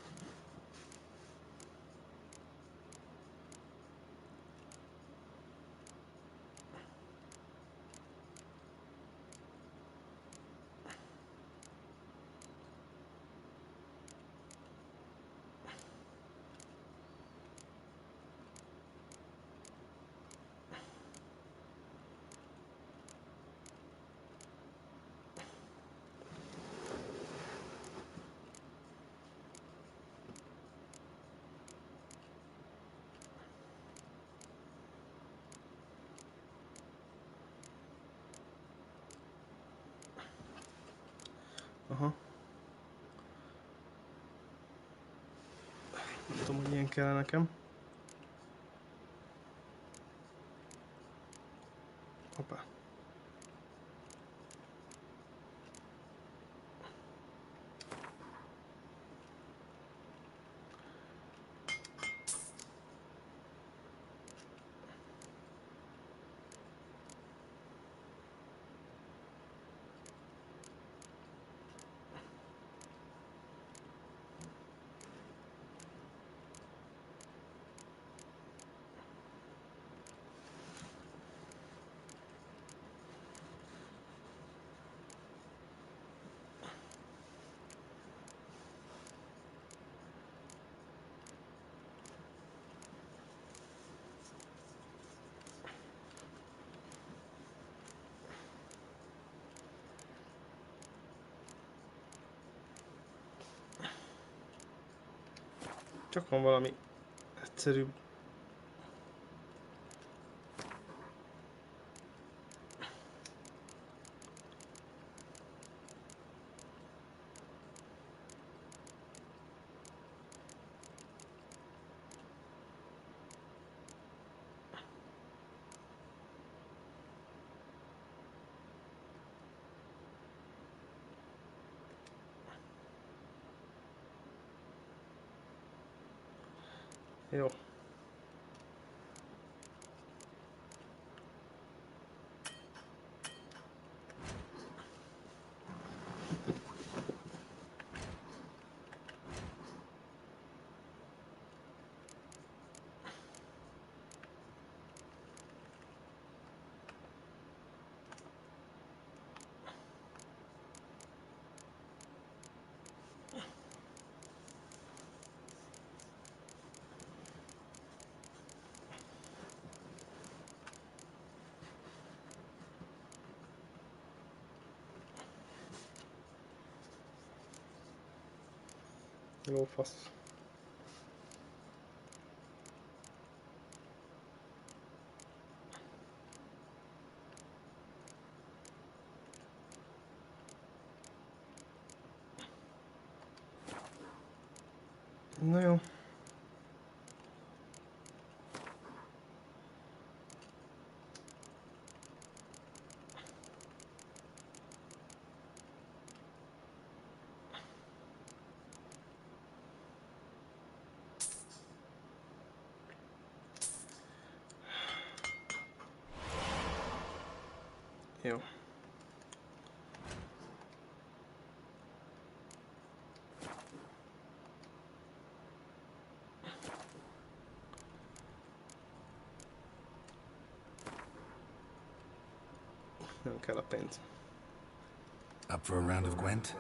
Aha. Nem tudom, hogy ilyen kell nekem. Hoppá. Csak van valami egyszerűbb. Jó. Jó fasz. Na jó. Jó. Nem kell a pénz. Up for a round of Gwent?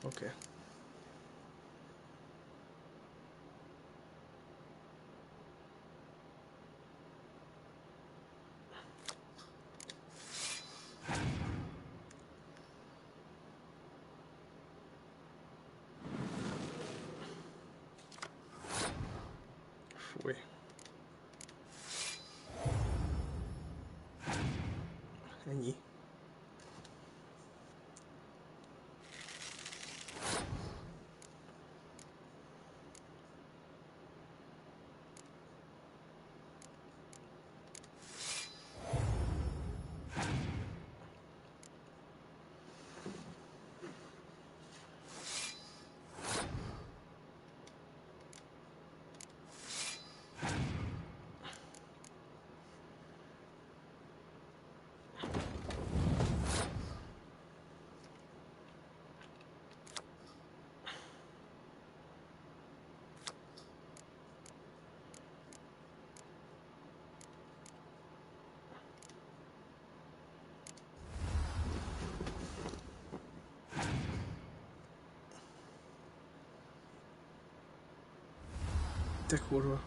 Oké. Fúj. Ennyi. Te kurva.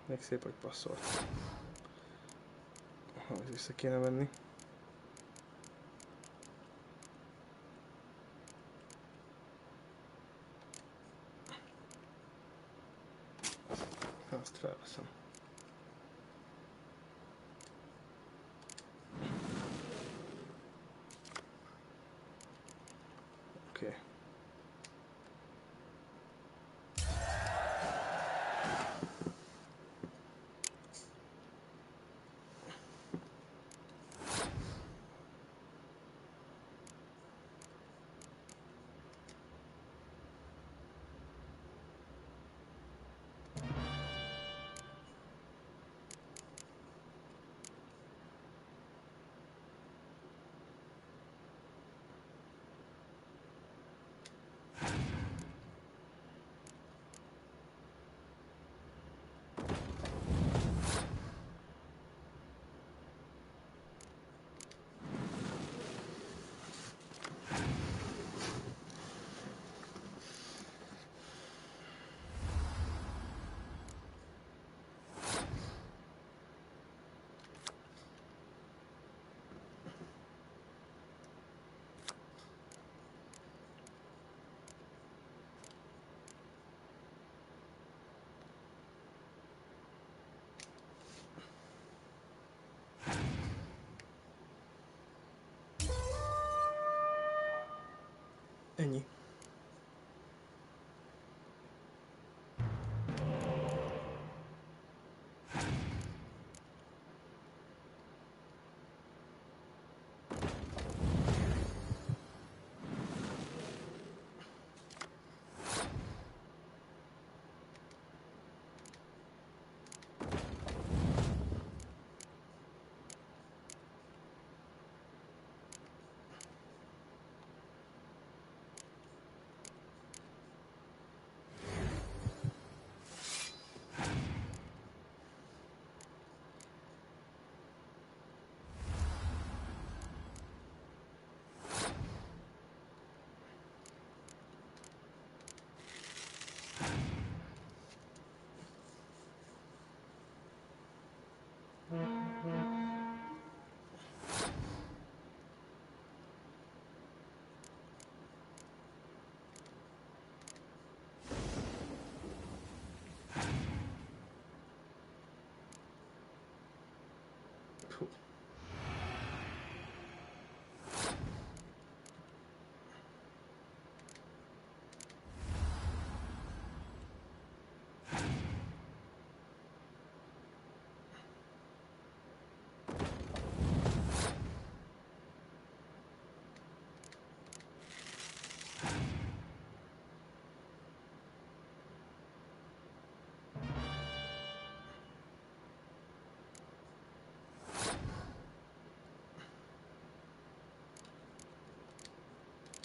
Még szép, hogy passzolt. Aha, ezt vissza kéne venni. Azt felveszem. Oké. Ennyi.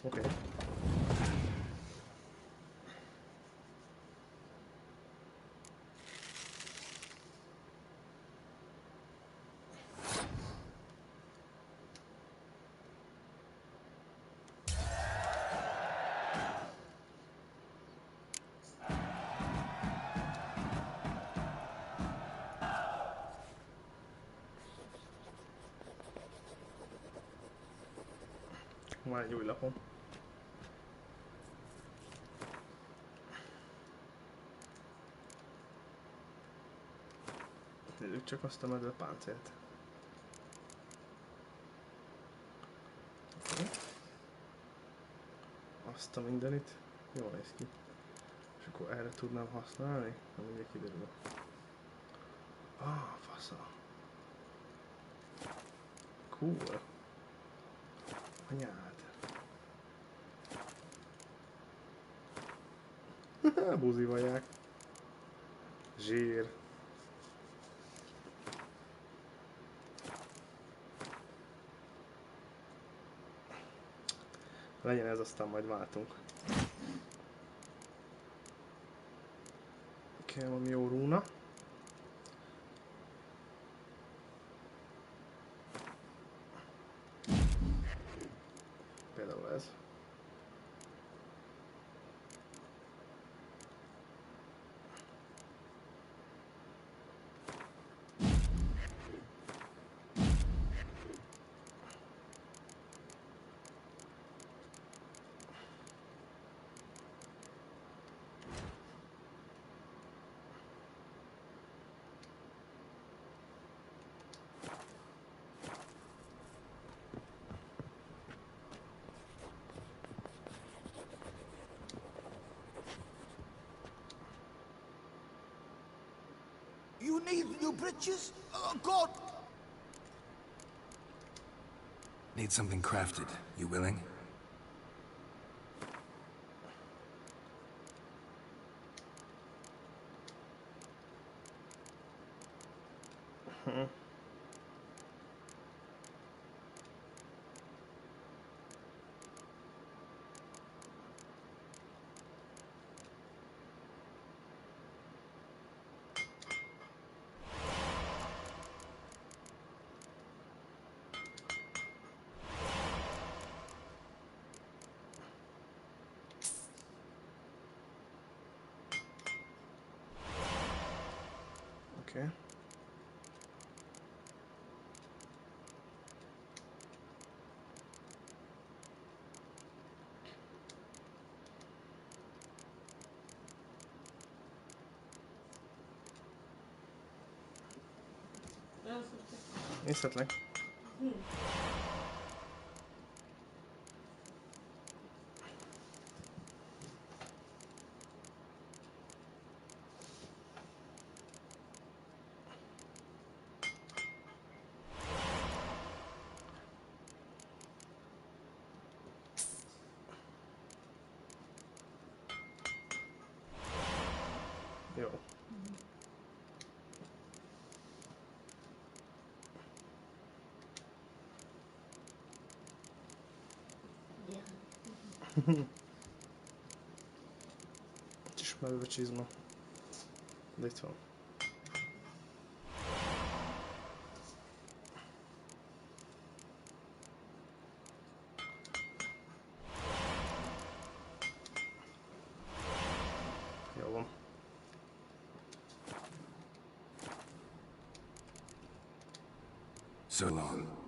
Oké. Van egy új lapom. Nézzük csak azt a medve páncélt. Azt a mindenit. Jól néz ki. És akkor erre tudnám használni? Nem ugye kiderül. Fasza. Cool. Anyád. Buzi vaják. Zsír. Legyen ez, aztán majd váltunk. Kell valami jó rúna. Például ez. You need new bridges? Oh, God! Need something crafted. You willing? Okay. Nézhetlek. Jó. Ismerő csizma. De itt van. Jó van. So long.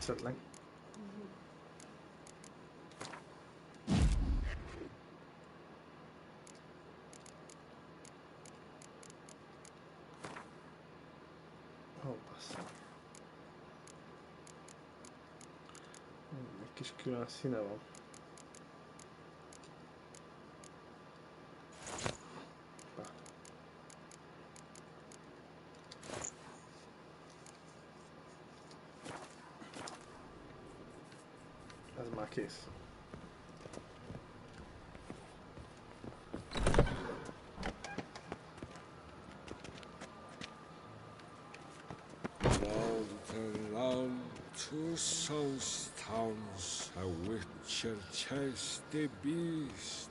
Nézhetlek. Ó, bassza. Egy kis külön színe van. Ez már kész. To south towns, a witcher chased the beast.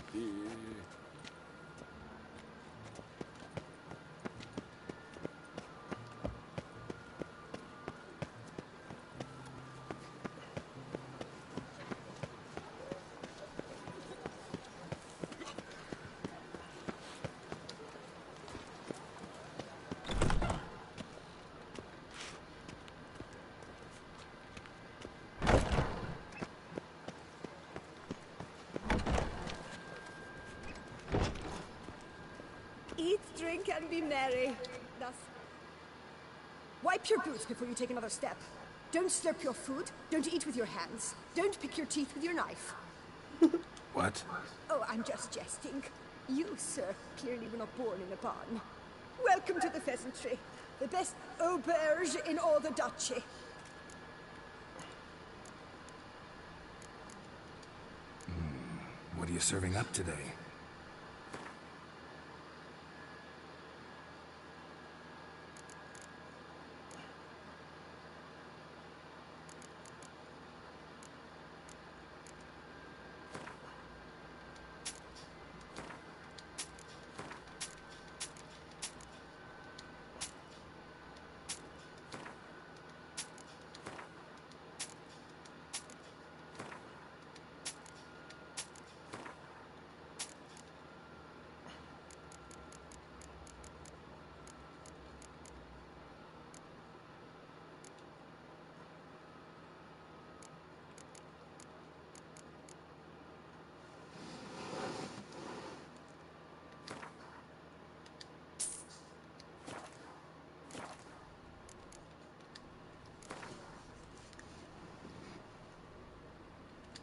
Eat, drink, and be merry. Thus. Wipe your boots before you take another step. Don't slurp your food. Don't eat with your hands. Don't pick your teeth with your knife. What? Oh, I'm just jesting. You, sir, clearly were not born in a barn. Welcome to the pheasantry. The best auberge in all the duchy. What are you serving up today?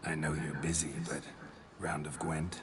I know you're busy, but round of Gwent?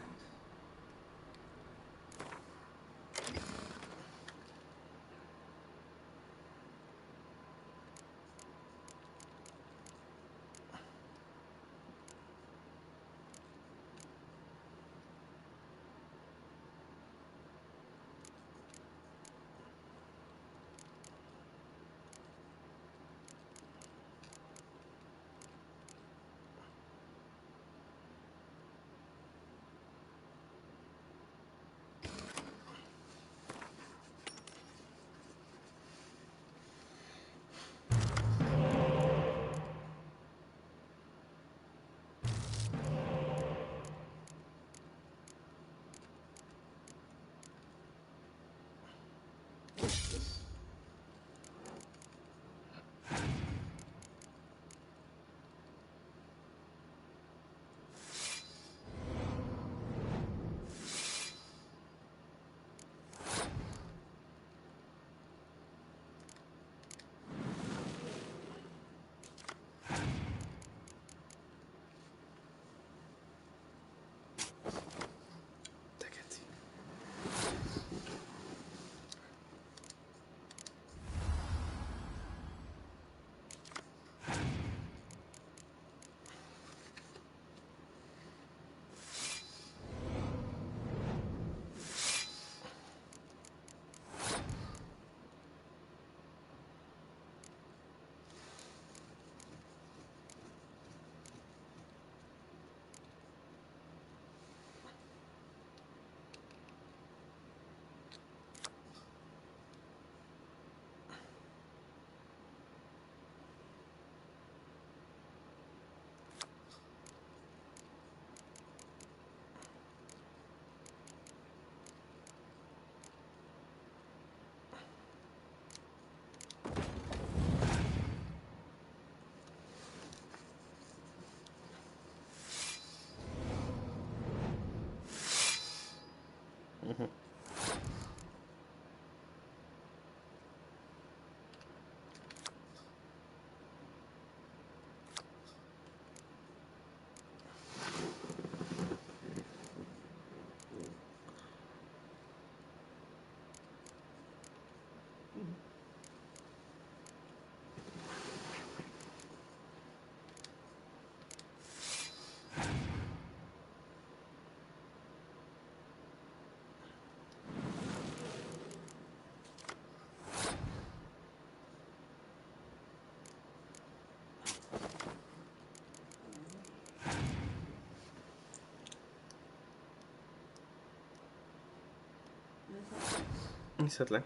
Hiszedlek.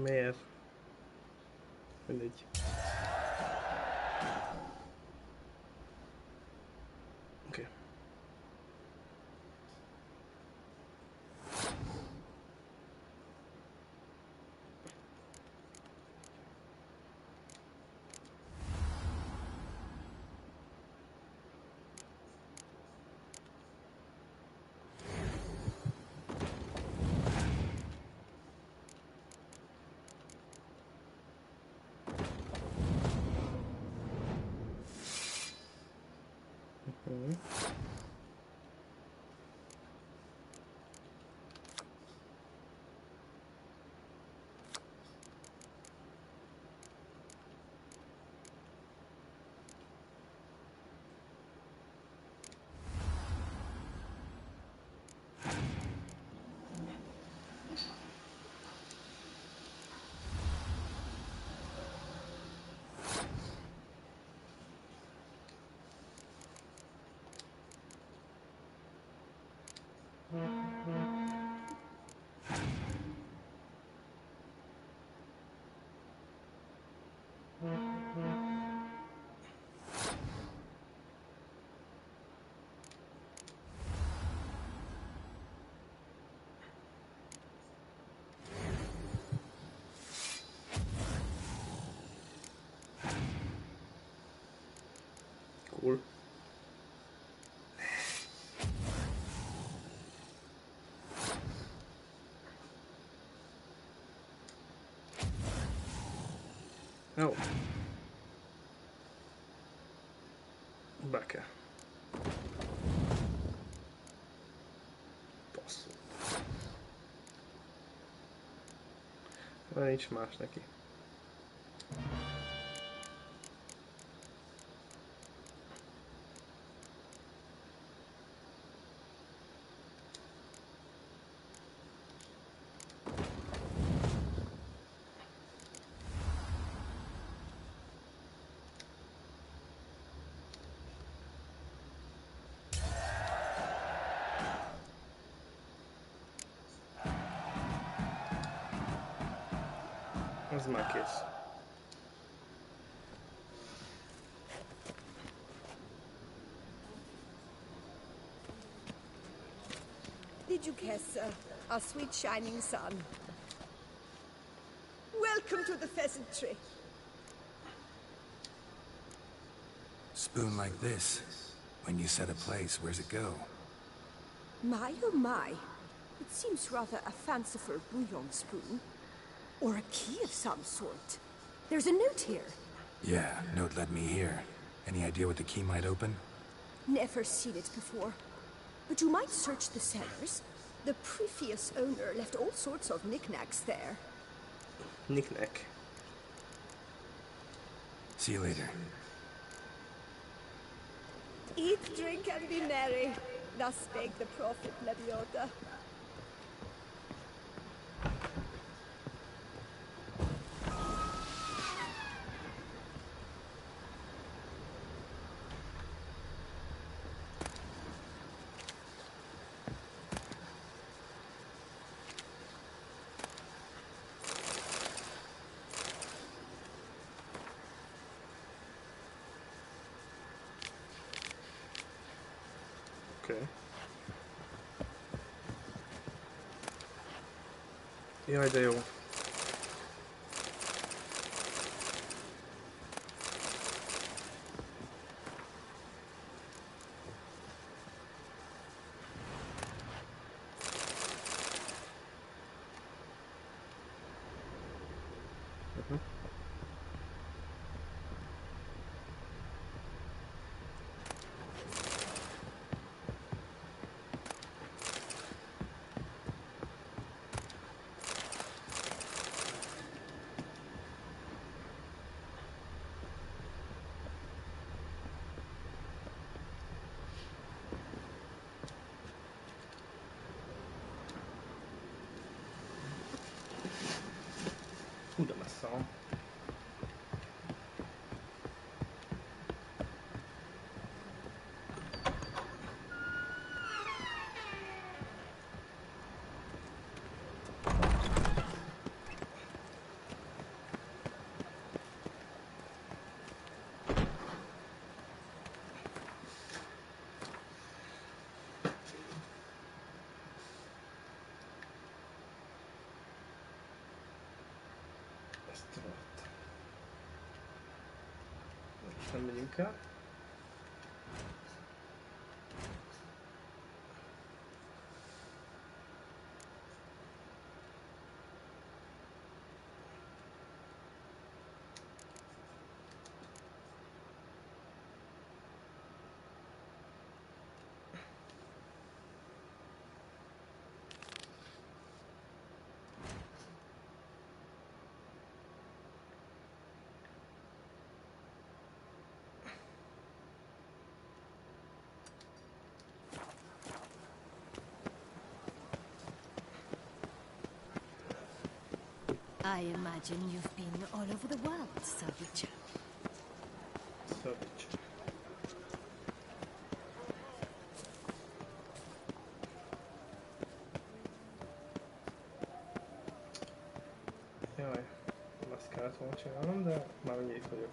Miért? Mindegy. Oké. Cool. Jó. Be kell. Basszul. Már nincs más neki. Az már kész. Did you guess, our sweet shining sun? Welcome to the pheasantry. Spoon like this. When you set a place, where's it go? My oh my. It seems rather a fanciful bouillon spoon. Or a key of some sort. There's a note here. Yeah, note led me here. Any idea what the key might open? Never seen it before. But you might search the cellars. The previous owner left all sorts of knickknacks there. Knickknack. See you later. Eat, drink, and be merry. Thus spake the prophet Leviota. Okay. Jaj, de jó. Hú, de messze van. Ezt tudott. Most nem megyünk el. I imagine you've been all over the world, Savage. Savage. Jaj, ezt kellett volna csinálnom, de már mindjárt itt vagyok.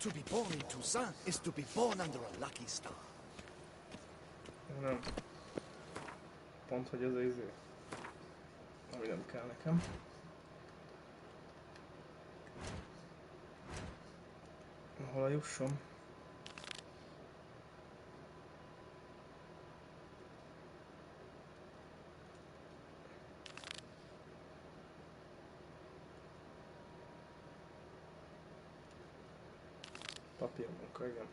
To be born in Jussát is to be born under a lucky star. Nem. Pont, hogy ez izé. Ami nem kell nekem. Hol a jussom? Papírmunka, igen.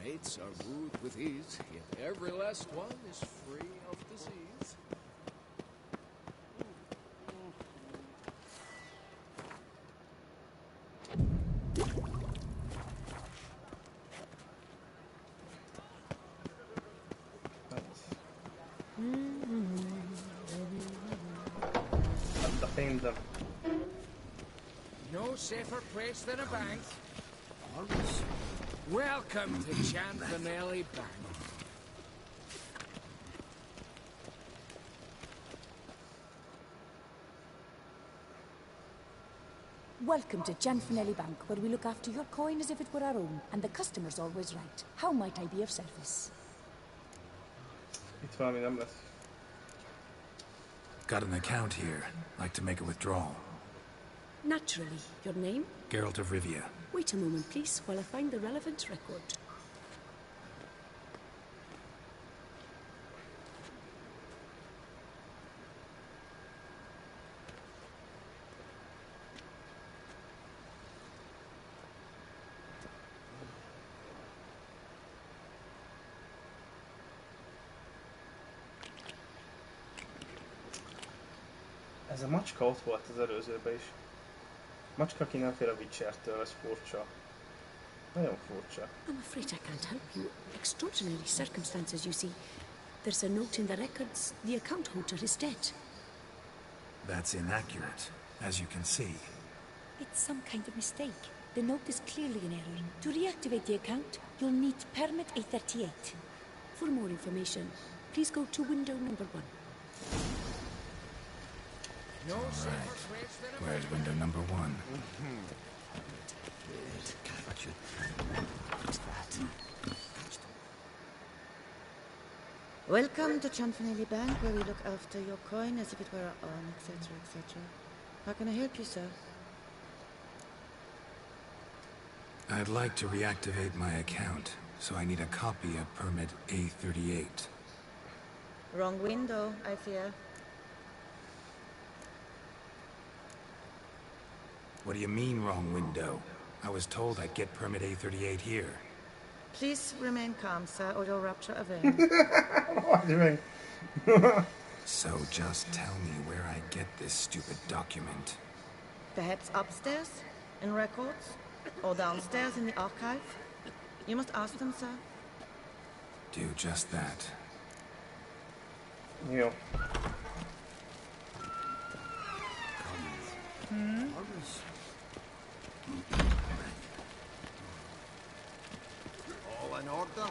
Mates are wooed with ease, yet every last one is free of disease. No safer place than a bank. Welcome to Chanfanelli Bank. Welcome to Chanfanelli Bank, where we look after your coin as if it were our own, and the customer's always right. How might I be of service? Itt valami nem lesz. Got an account here. Like to make a withdrawal. Naturally. Your name? Geralt of Rivia. Wait a moment, please, while I find the relevant record. Ez a macska ott volt az előzőben is. Macska, aki nem fél a Witchertől, ez furcsa. Nagyon furcsa. I'm afraid I can't help you. Extraordinary circumstances, you see. There's a note in the records. The account holder is dead. That's inaccurate, as you can see. It's some kind of mistake. The note is clearly in error. To reactivate the account, you'll need permit A38. For more information, please go to window number 1. Right. Where's window number 1? Welcome to Chanfanelli Bank, where we look after your coin as if it were our own, etc., etc. How can I help you, sir? I'd like to reactivate my account, so I need a copy of permit A38. Wrong window, I fear. What do you mean, wrong window? I was told I'd get permit A38 here. Please remain calm, sir, or you'll rupture a vein. What do you mean? So just tell me where I get this stupid document. Perhaps upstairs, in records, or downstairs in the archive? You must ask them, sir. Do just that. Jó. All in order?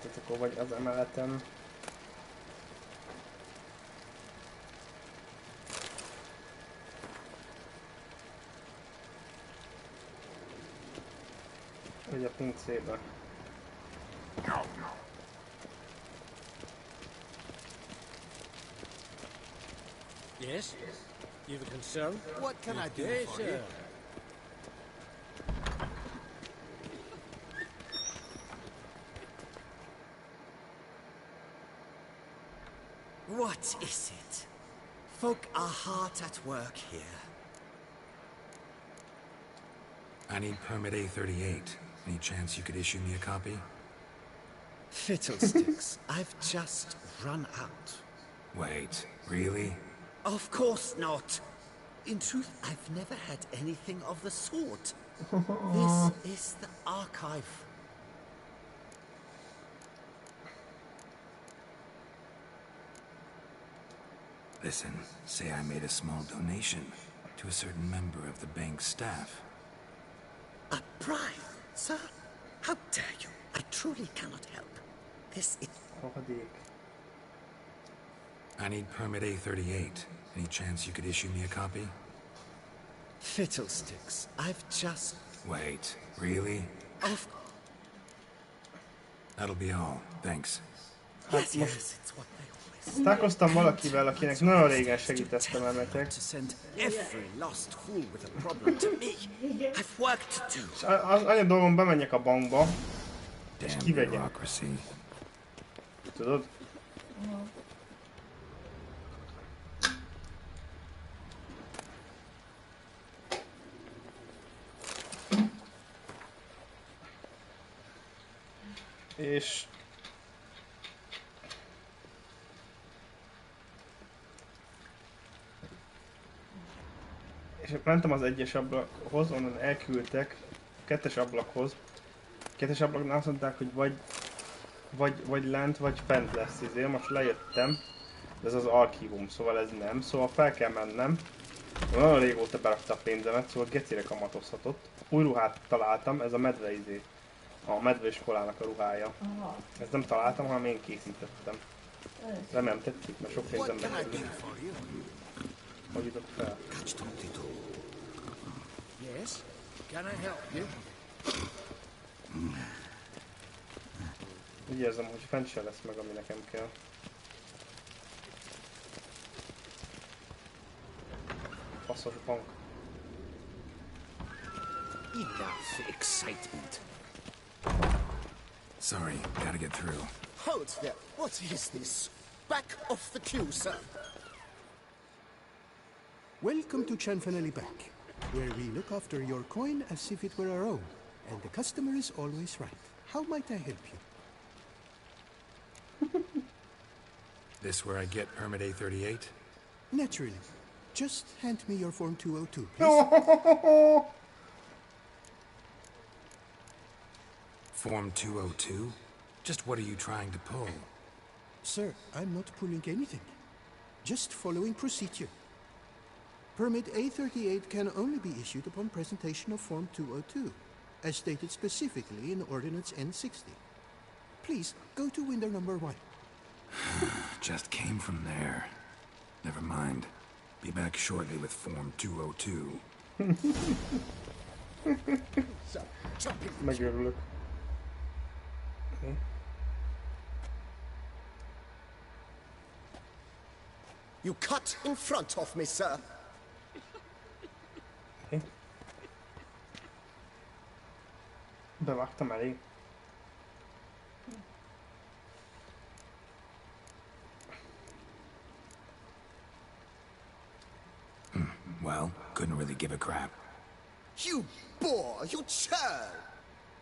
Tehát akkor vagy az emeleten. Vagy a pincébe. Yes? You've a concern? What can I do Yes, for you? sir. What is it? Folk are hard at work here. I need permit A38. Any chance you could issue me a copy? Fiddlesticks, I've just run out. Wait, really? Of course not. In truth, I've never had anything of the sort. This is the archive. Listen, say I made a small donation to a certain member of the bank's staff. A bribe, sir? How dare you? I truly cannot help. This is... I need permit A38. Any chance you could issue me a copy? Fiddlesticks, I've just... Wait, really? Of... That'll be all. Thanks. Yes, yes, it's what they always... Találkoztam valakivel, akinek nagyon régen segítettem elmetek. Every lost fool with a problem to me. I've work to do. És annyi dolgom, bemenjek a bankba, és kivegyem. Tudod? És mentem az egyes ablakhoz, onnan elküldtek a kettes ablakhoz. A kettes ablaknál azt mondták, hogy vagy lent, vagy fent lesz izé. Most lejöttem, de ez az archívum, szóval ez nem. Szóval fel kell mennem. Nagyon régóta berakta a pénzemet, szóval gecire kamatozhatott. Új ruhát találtam, ez a medve izé. A medveiskolának a ruhája. Ezt nem találtam, hanem én készítettem. Remélem tetszik, mert sok pénzem megkerül. Hogy jutott fel? Yes? Can I help you? Úgy érzem, hogy fent se lesz meg, ami nekem kell. Faszos bank. Enough excitement. Sorry, gotta get through. Hold there. What is this? Back off the queue, sir. Welcome to Chanfanelli Bank, where we look after your coin as if it were our own, and the customer is always right. How might I help you? This where I get permit A38? Naturally. Just hand me your Form 202, please. Form 202? Just what are you trying to pull? Sir, I'm not pulling anything. Just following procedure. Permit A38 can only be issued upon presentation of Form 202, as stated specifically in Ordinance N60. Please, go to window number 1. Just came from there. Never mind. Be back shortly with Form 202. Megörülök. Okay. You cut in front of me, sir. Okay. Bevágtam elég. Well, couldn't really give a crap. You boor, you churl!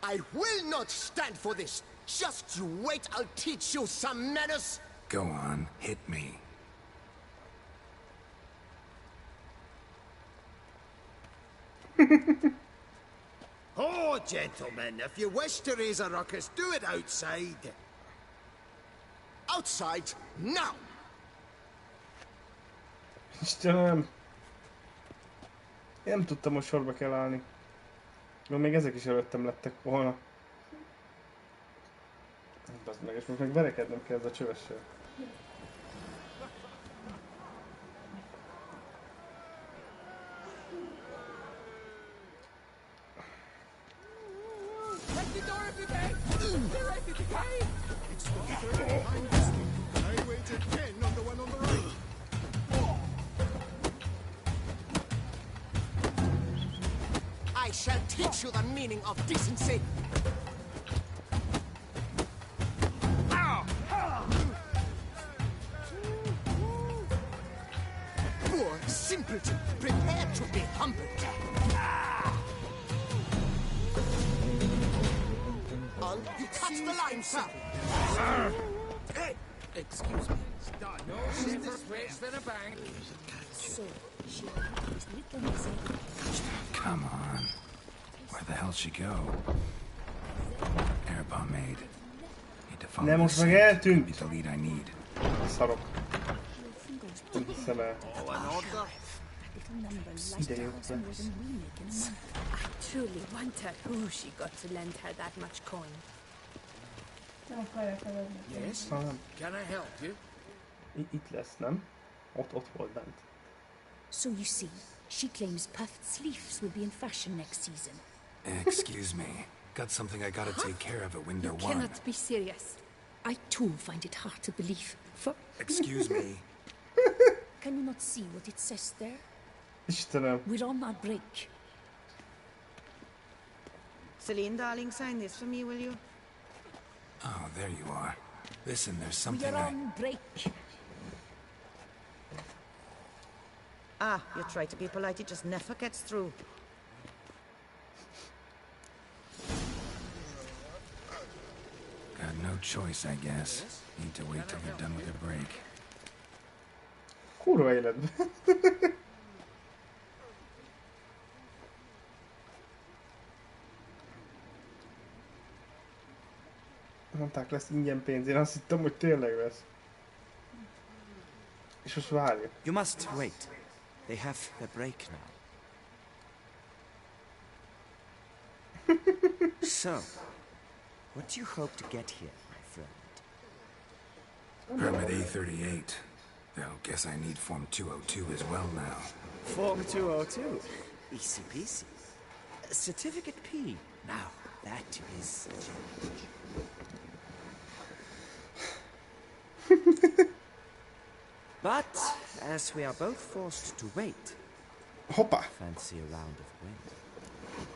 I will not stand for this! Just you wait, I'll teach you some manners! Go on, hit me. Oh, gentlemen, if you wish to raise a ruckus, do it outside. Outside, now! Istenem! Én nem tudtam, hogy sorba kell állni. Még ezek is előttem lettek volna. Bazd meg, és most meg verekednem kell ez a csövessel. I shall teach you the meaning of decency! Poor simpleton, prepare to be humbled! On, you cut the line, sir! Excuse me. No safer place than a bank. So, she is little missing. Come on. Where the hell she go? Air pomade. Need to follow Nem, most meg eltűnt! Be the lead I need. Szarok. Nem hiszem el. Ide jött be. I truly wonder who she got to lend her that much coin. Yes? Can I help you? Itt lesz, nem? Ott volt bent. So you see, she claims puffed sleeves will be in fashion next season. Excuse me. Got something I gotta take care of at window 1. Cannot be serious. I too find it hard to believe. For Excuse me. Can you not see what it says there? Istenem. We're on our break. Celine, darling, sign this for me, will you? Oh, there you are. Listen, there's We something are on break. Ah, you try to be polite, it just never gets through. Got no choice, I guess. Need to wait till they're done with their break. Kurva életben. Mondták, lesz ingyen pénz, én azt hittem, hogy tényleg lesz. És most várjuk. You must wait. They have their break now. So, what do you hope to get here, my friend? Permit A38. Though, guess I need Form 202 as well now. Form 202. Easy peasy. Certificate P. Now, that is a change. But, as we are both forced to wait, Hoppá! fancy a round of wind.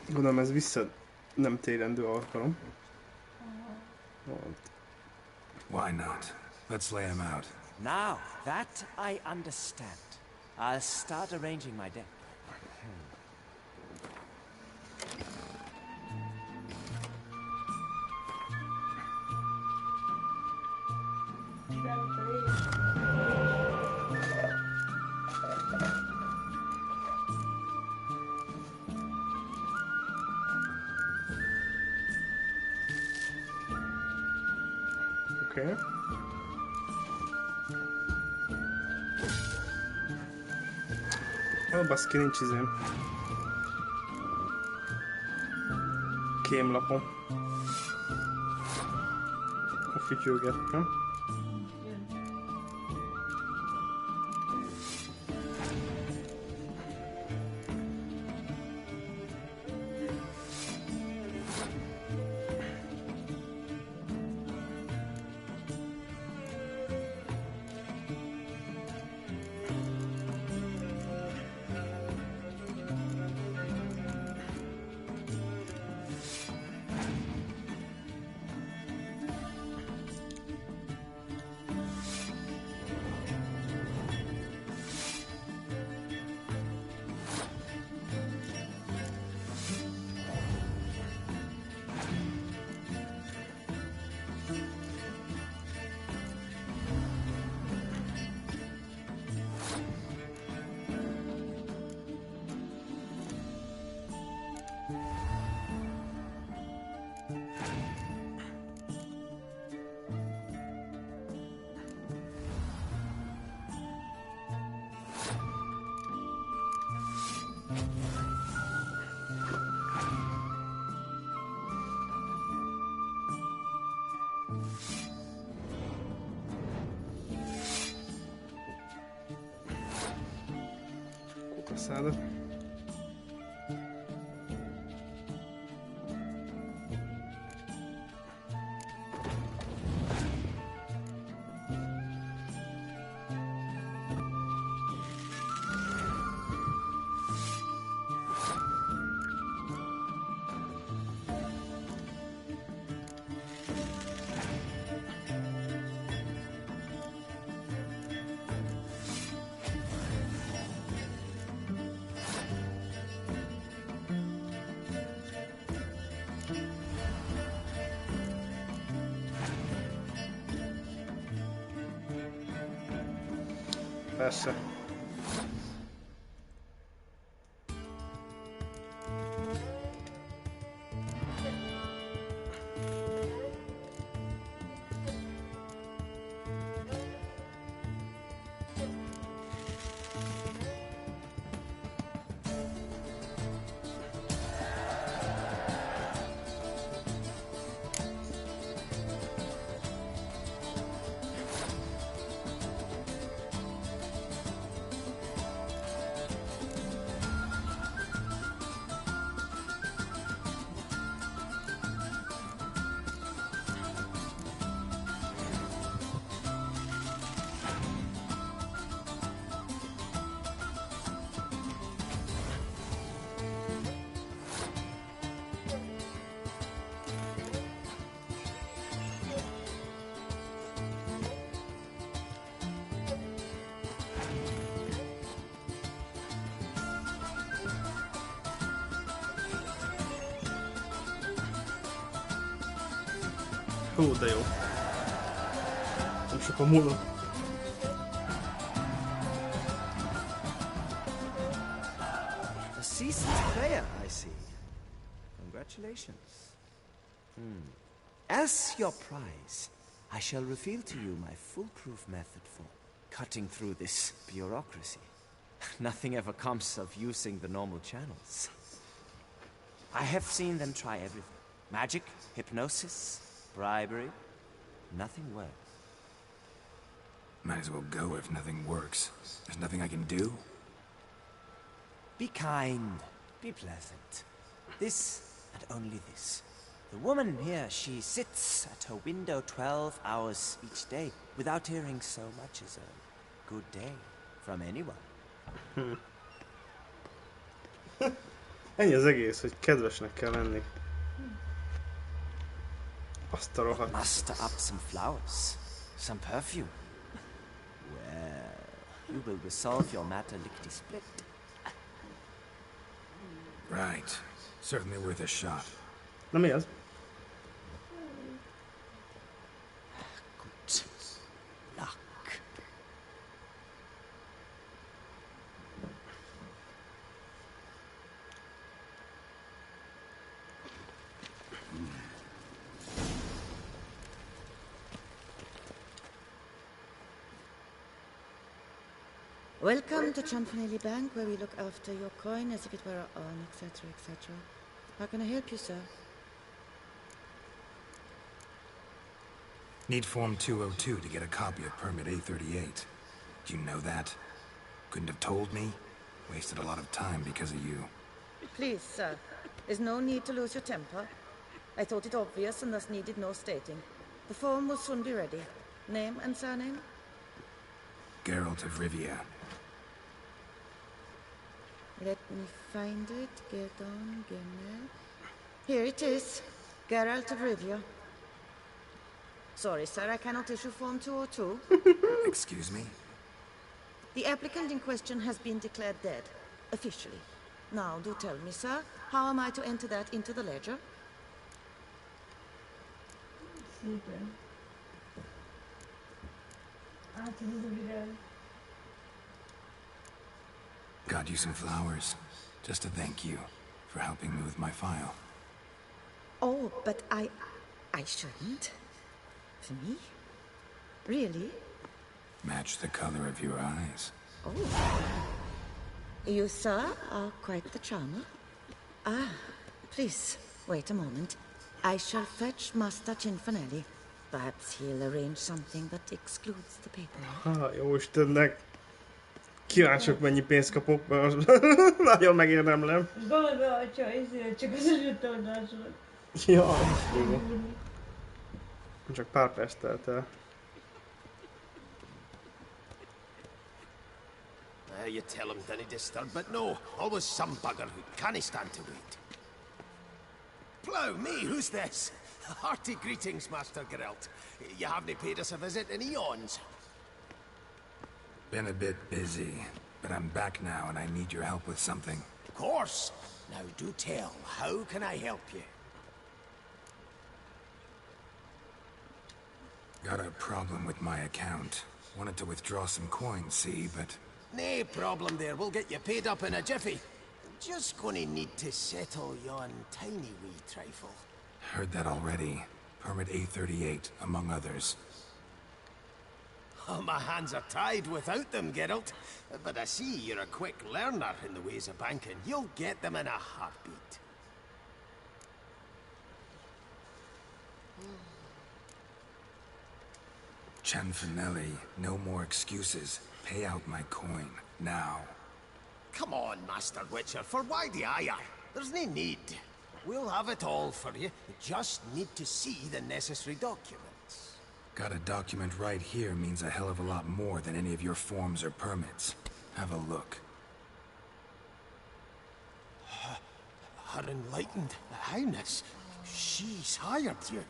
Gondolom ez vissza nem térendő alkalom. Why not? Let's lay him out. Now, that I understand. I'll start arranging my deck. Okay. Baszki, nincs izém. Kémlapom. A fütyülgettem. Kukaszádat. Persze. Hú, de jó. Nem sokan múlva. A seasoned player, I see. Congratulations. As your prize, I shall reveal to you my foolproof method for cutting through this bureaucracy. Nothing ever comes of using the normal channels. I have seen them try everything. Magic, hypnosis, bribery. Nothing works. Might as well go if nothing works. There's nothing I can do? Be kind. Be pleasant. This and only this. The woman here, she sits at her window 12 hours each day without hearing so much as a good day from anyone. Ennyi az egész, hogy kedvesnek kell lenni. Azt a rohadt. Muster up some flowers, some perfume. Well, you will resolve your matter lickety-split. Right. Certainly worth a shot. Na mi az? Good luck. Welcome to Chanfanelli Bank, where we look after your coin as if it were our own, etc., etc. How can I help you, sir? Need Form 202 to get a copy of Permit A38. Do you know that? Couldn't have told me? Wasted a lot of time because of you. Please, sir. There's no need to lose your temper. I thought it obvious and thus needed no stating. The form will soon be ready. Name and surname? Geralt of Rivia. Let me find it. Get on, Gemel. Here it is. Geralt of Rivia. Sorry, sir, I cannot issue Form 202. Excuse me? The applicant in question has been declared dead, officially. Now, do tell me, sir, how am I to enter that into the ledger? Szépen. Átadod a virág. Got you some flowers, just to thank you for helping me with my file. Oh, but I shouldn't. For me? Really? Match the color of your eyes. Oh. You, sir, are quite the charmer. Ah, please, wait a moment. I shall fetch Master Cinfanelli. Perhaps he'll arrange something that excludes the paper. Jó Istennek. Kíváncsiak, mennyi pénzt kapok, mert nagyon megérdemlem. Gondolja, hogyha ezért csak az előtornásról. Ja, csak pár perc telt el. You tell him don't disturb, but no, always some bugger who can't stand to wait. Plough me, who's this? Hearty greetings, Master Geralt. You haven't paid us a visit in eons. Been a bit busy, but I'm back now and I need your help with something. Of course. Now do tell, how can I help you? Got a problem with my account. Wanted to withdraw some coins, see, but... No problem there, we'll get you paid up in a jiffy. Just gonna need to settle yon tiny wee trifle. Heard that already. Permit A38, among others. Oh, my hands are tied without them, Geralt. But I see you're a quick learner in the ways of banking. You'll get them in a heartbeat. Chanfanelli, no more excuses. Pay out my coin, now. Come on, Master Witcher, for why the ire? There's no need. We'll have it all for you. You just need to see the necessary documents. Got a document right here means a hell of a lot more than any of your forms or permits. Have a look. Her enlightened highness. She's hired you.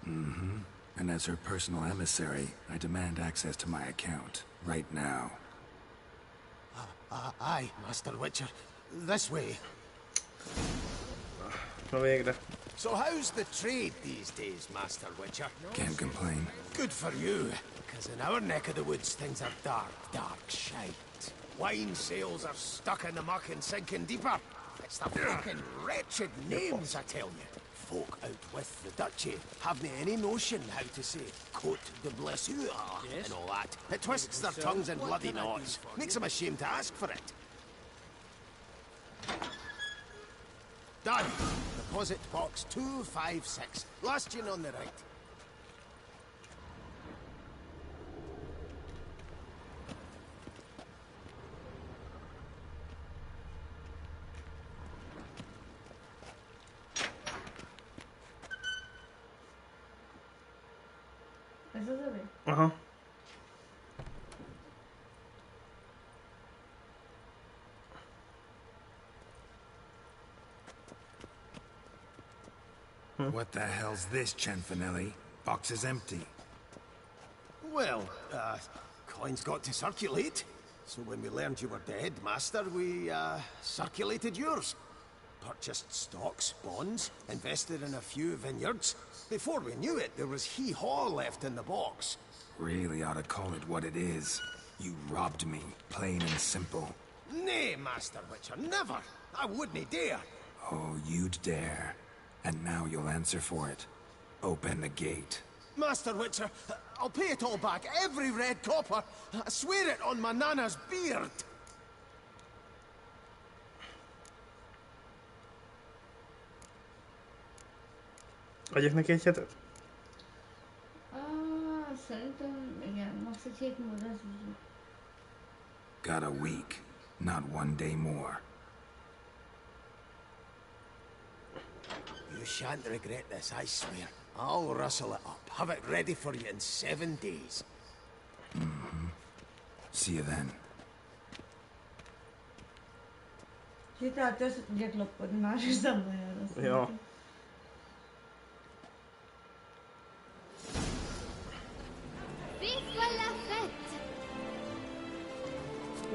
Mm-hmm. And as her personal emissary, I demand access to my account. Right now. Aye, Master Witcher. This way. So how's the trade these days, Master Witcher? Can't complain. Good for you, because in our neck of the woods things are dark, dark shite. Wine sales are stuck in the muck and sinking deeper. It's the fucking wretched names, I tell you. Folk out with the duchy haven't any notion how to say Côte de Blessure and all that. It twists their tongues in bloody knots. Makes them ashamed to ask for it. Done. Deposit box 256. Last in on the right. Ez az övé? Aha. What the hell's this, Chanfanelli? Box is empty. Well, coins got to circulate. So when we learned you were dead, Master, we, circulated yours. Purchased stocks, bonds, invested in a few vineyards. Before we knew it, there was hee-haw left in the box. Really ought to call it what it is. You robbed me, plain and simple. Nay, Master Witcher, never! I wouldn't dare! Oh, you'd dare. And now you'll answer for it. Open the gate. Master Witcher, I'll pay it all back, every red copper. I swear it on my nana's beard. Adjak neki egy hetet? Szerintem igen, max. Egy hét múlva ez úgy. Got a week, not one day more. You shan't regret this, I swear. I'll rustle it up, have it ready for you in 7 days. See you then. Tehát össze tudják lopkodni más üzemben. Ja.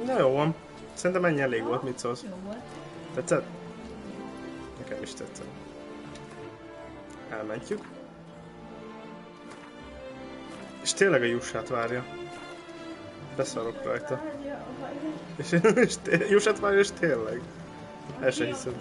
Na jó van. Szerintem ennyi elég volt, mit szólsz? Jó volt. Tetszett? Nekem is tetszett. Elmentjük. És tényleg a Jussát várja. Beszarok rajta. És Jussát várja, és tényleg. El se hiszem.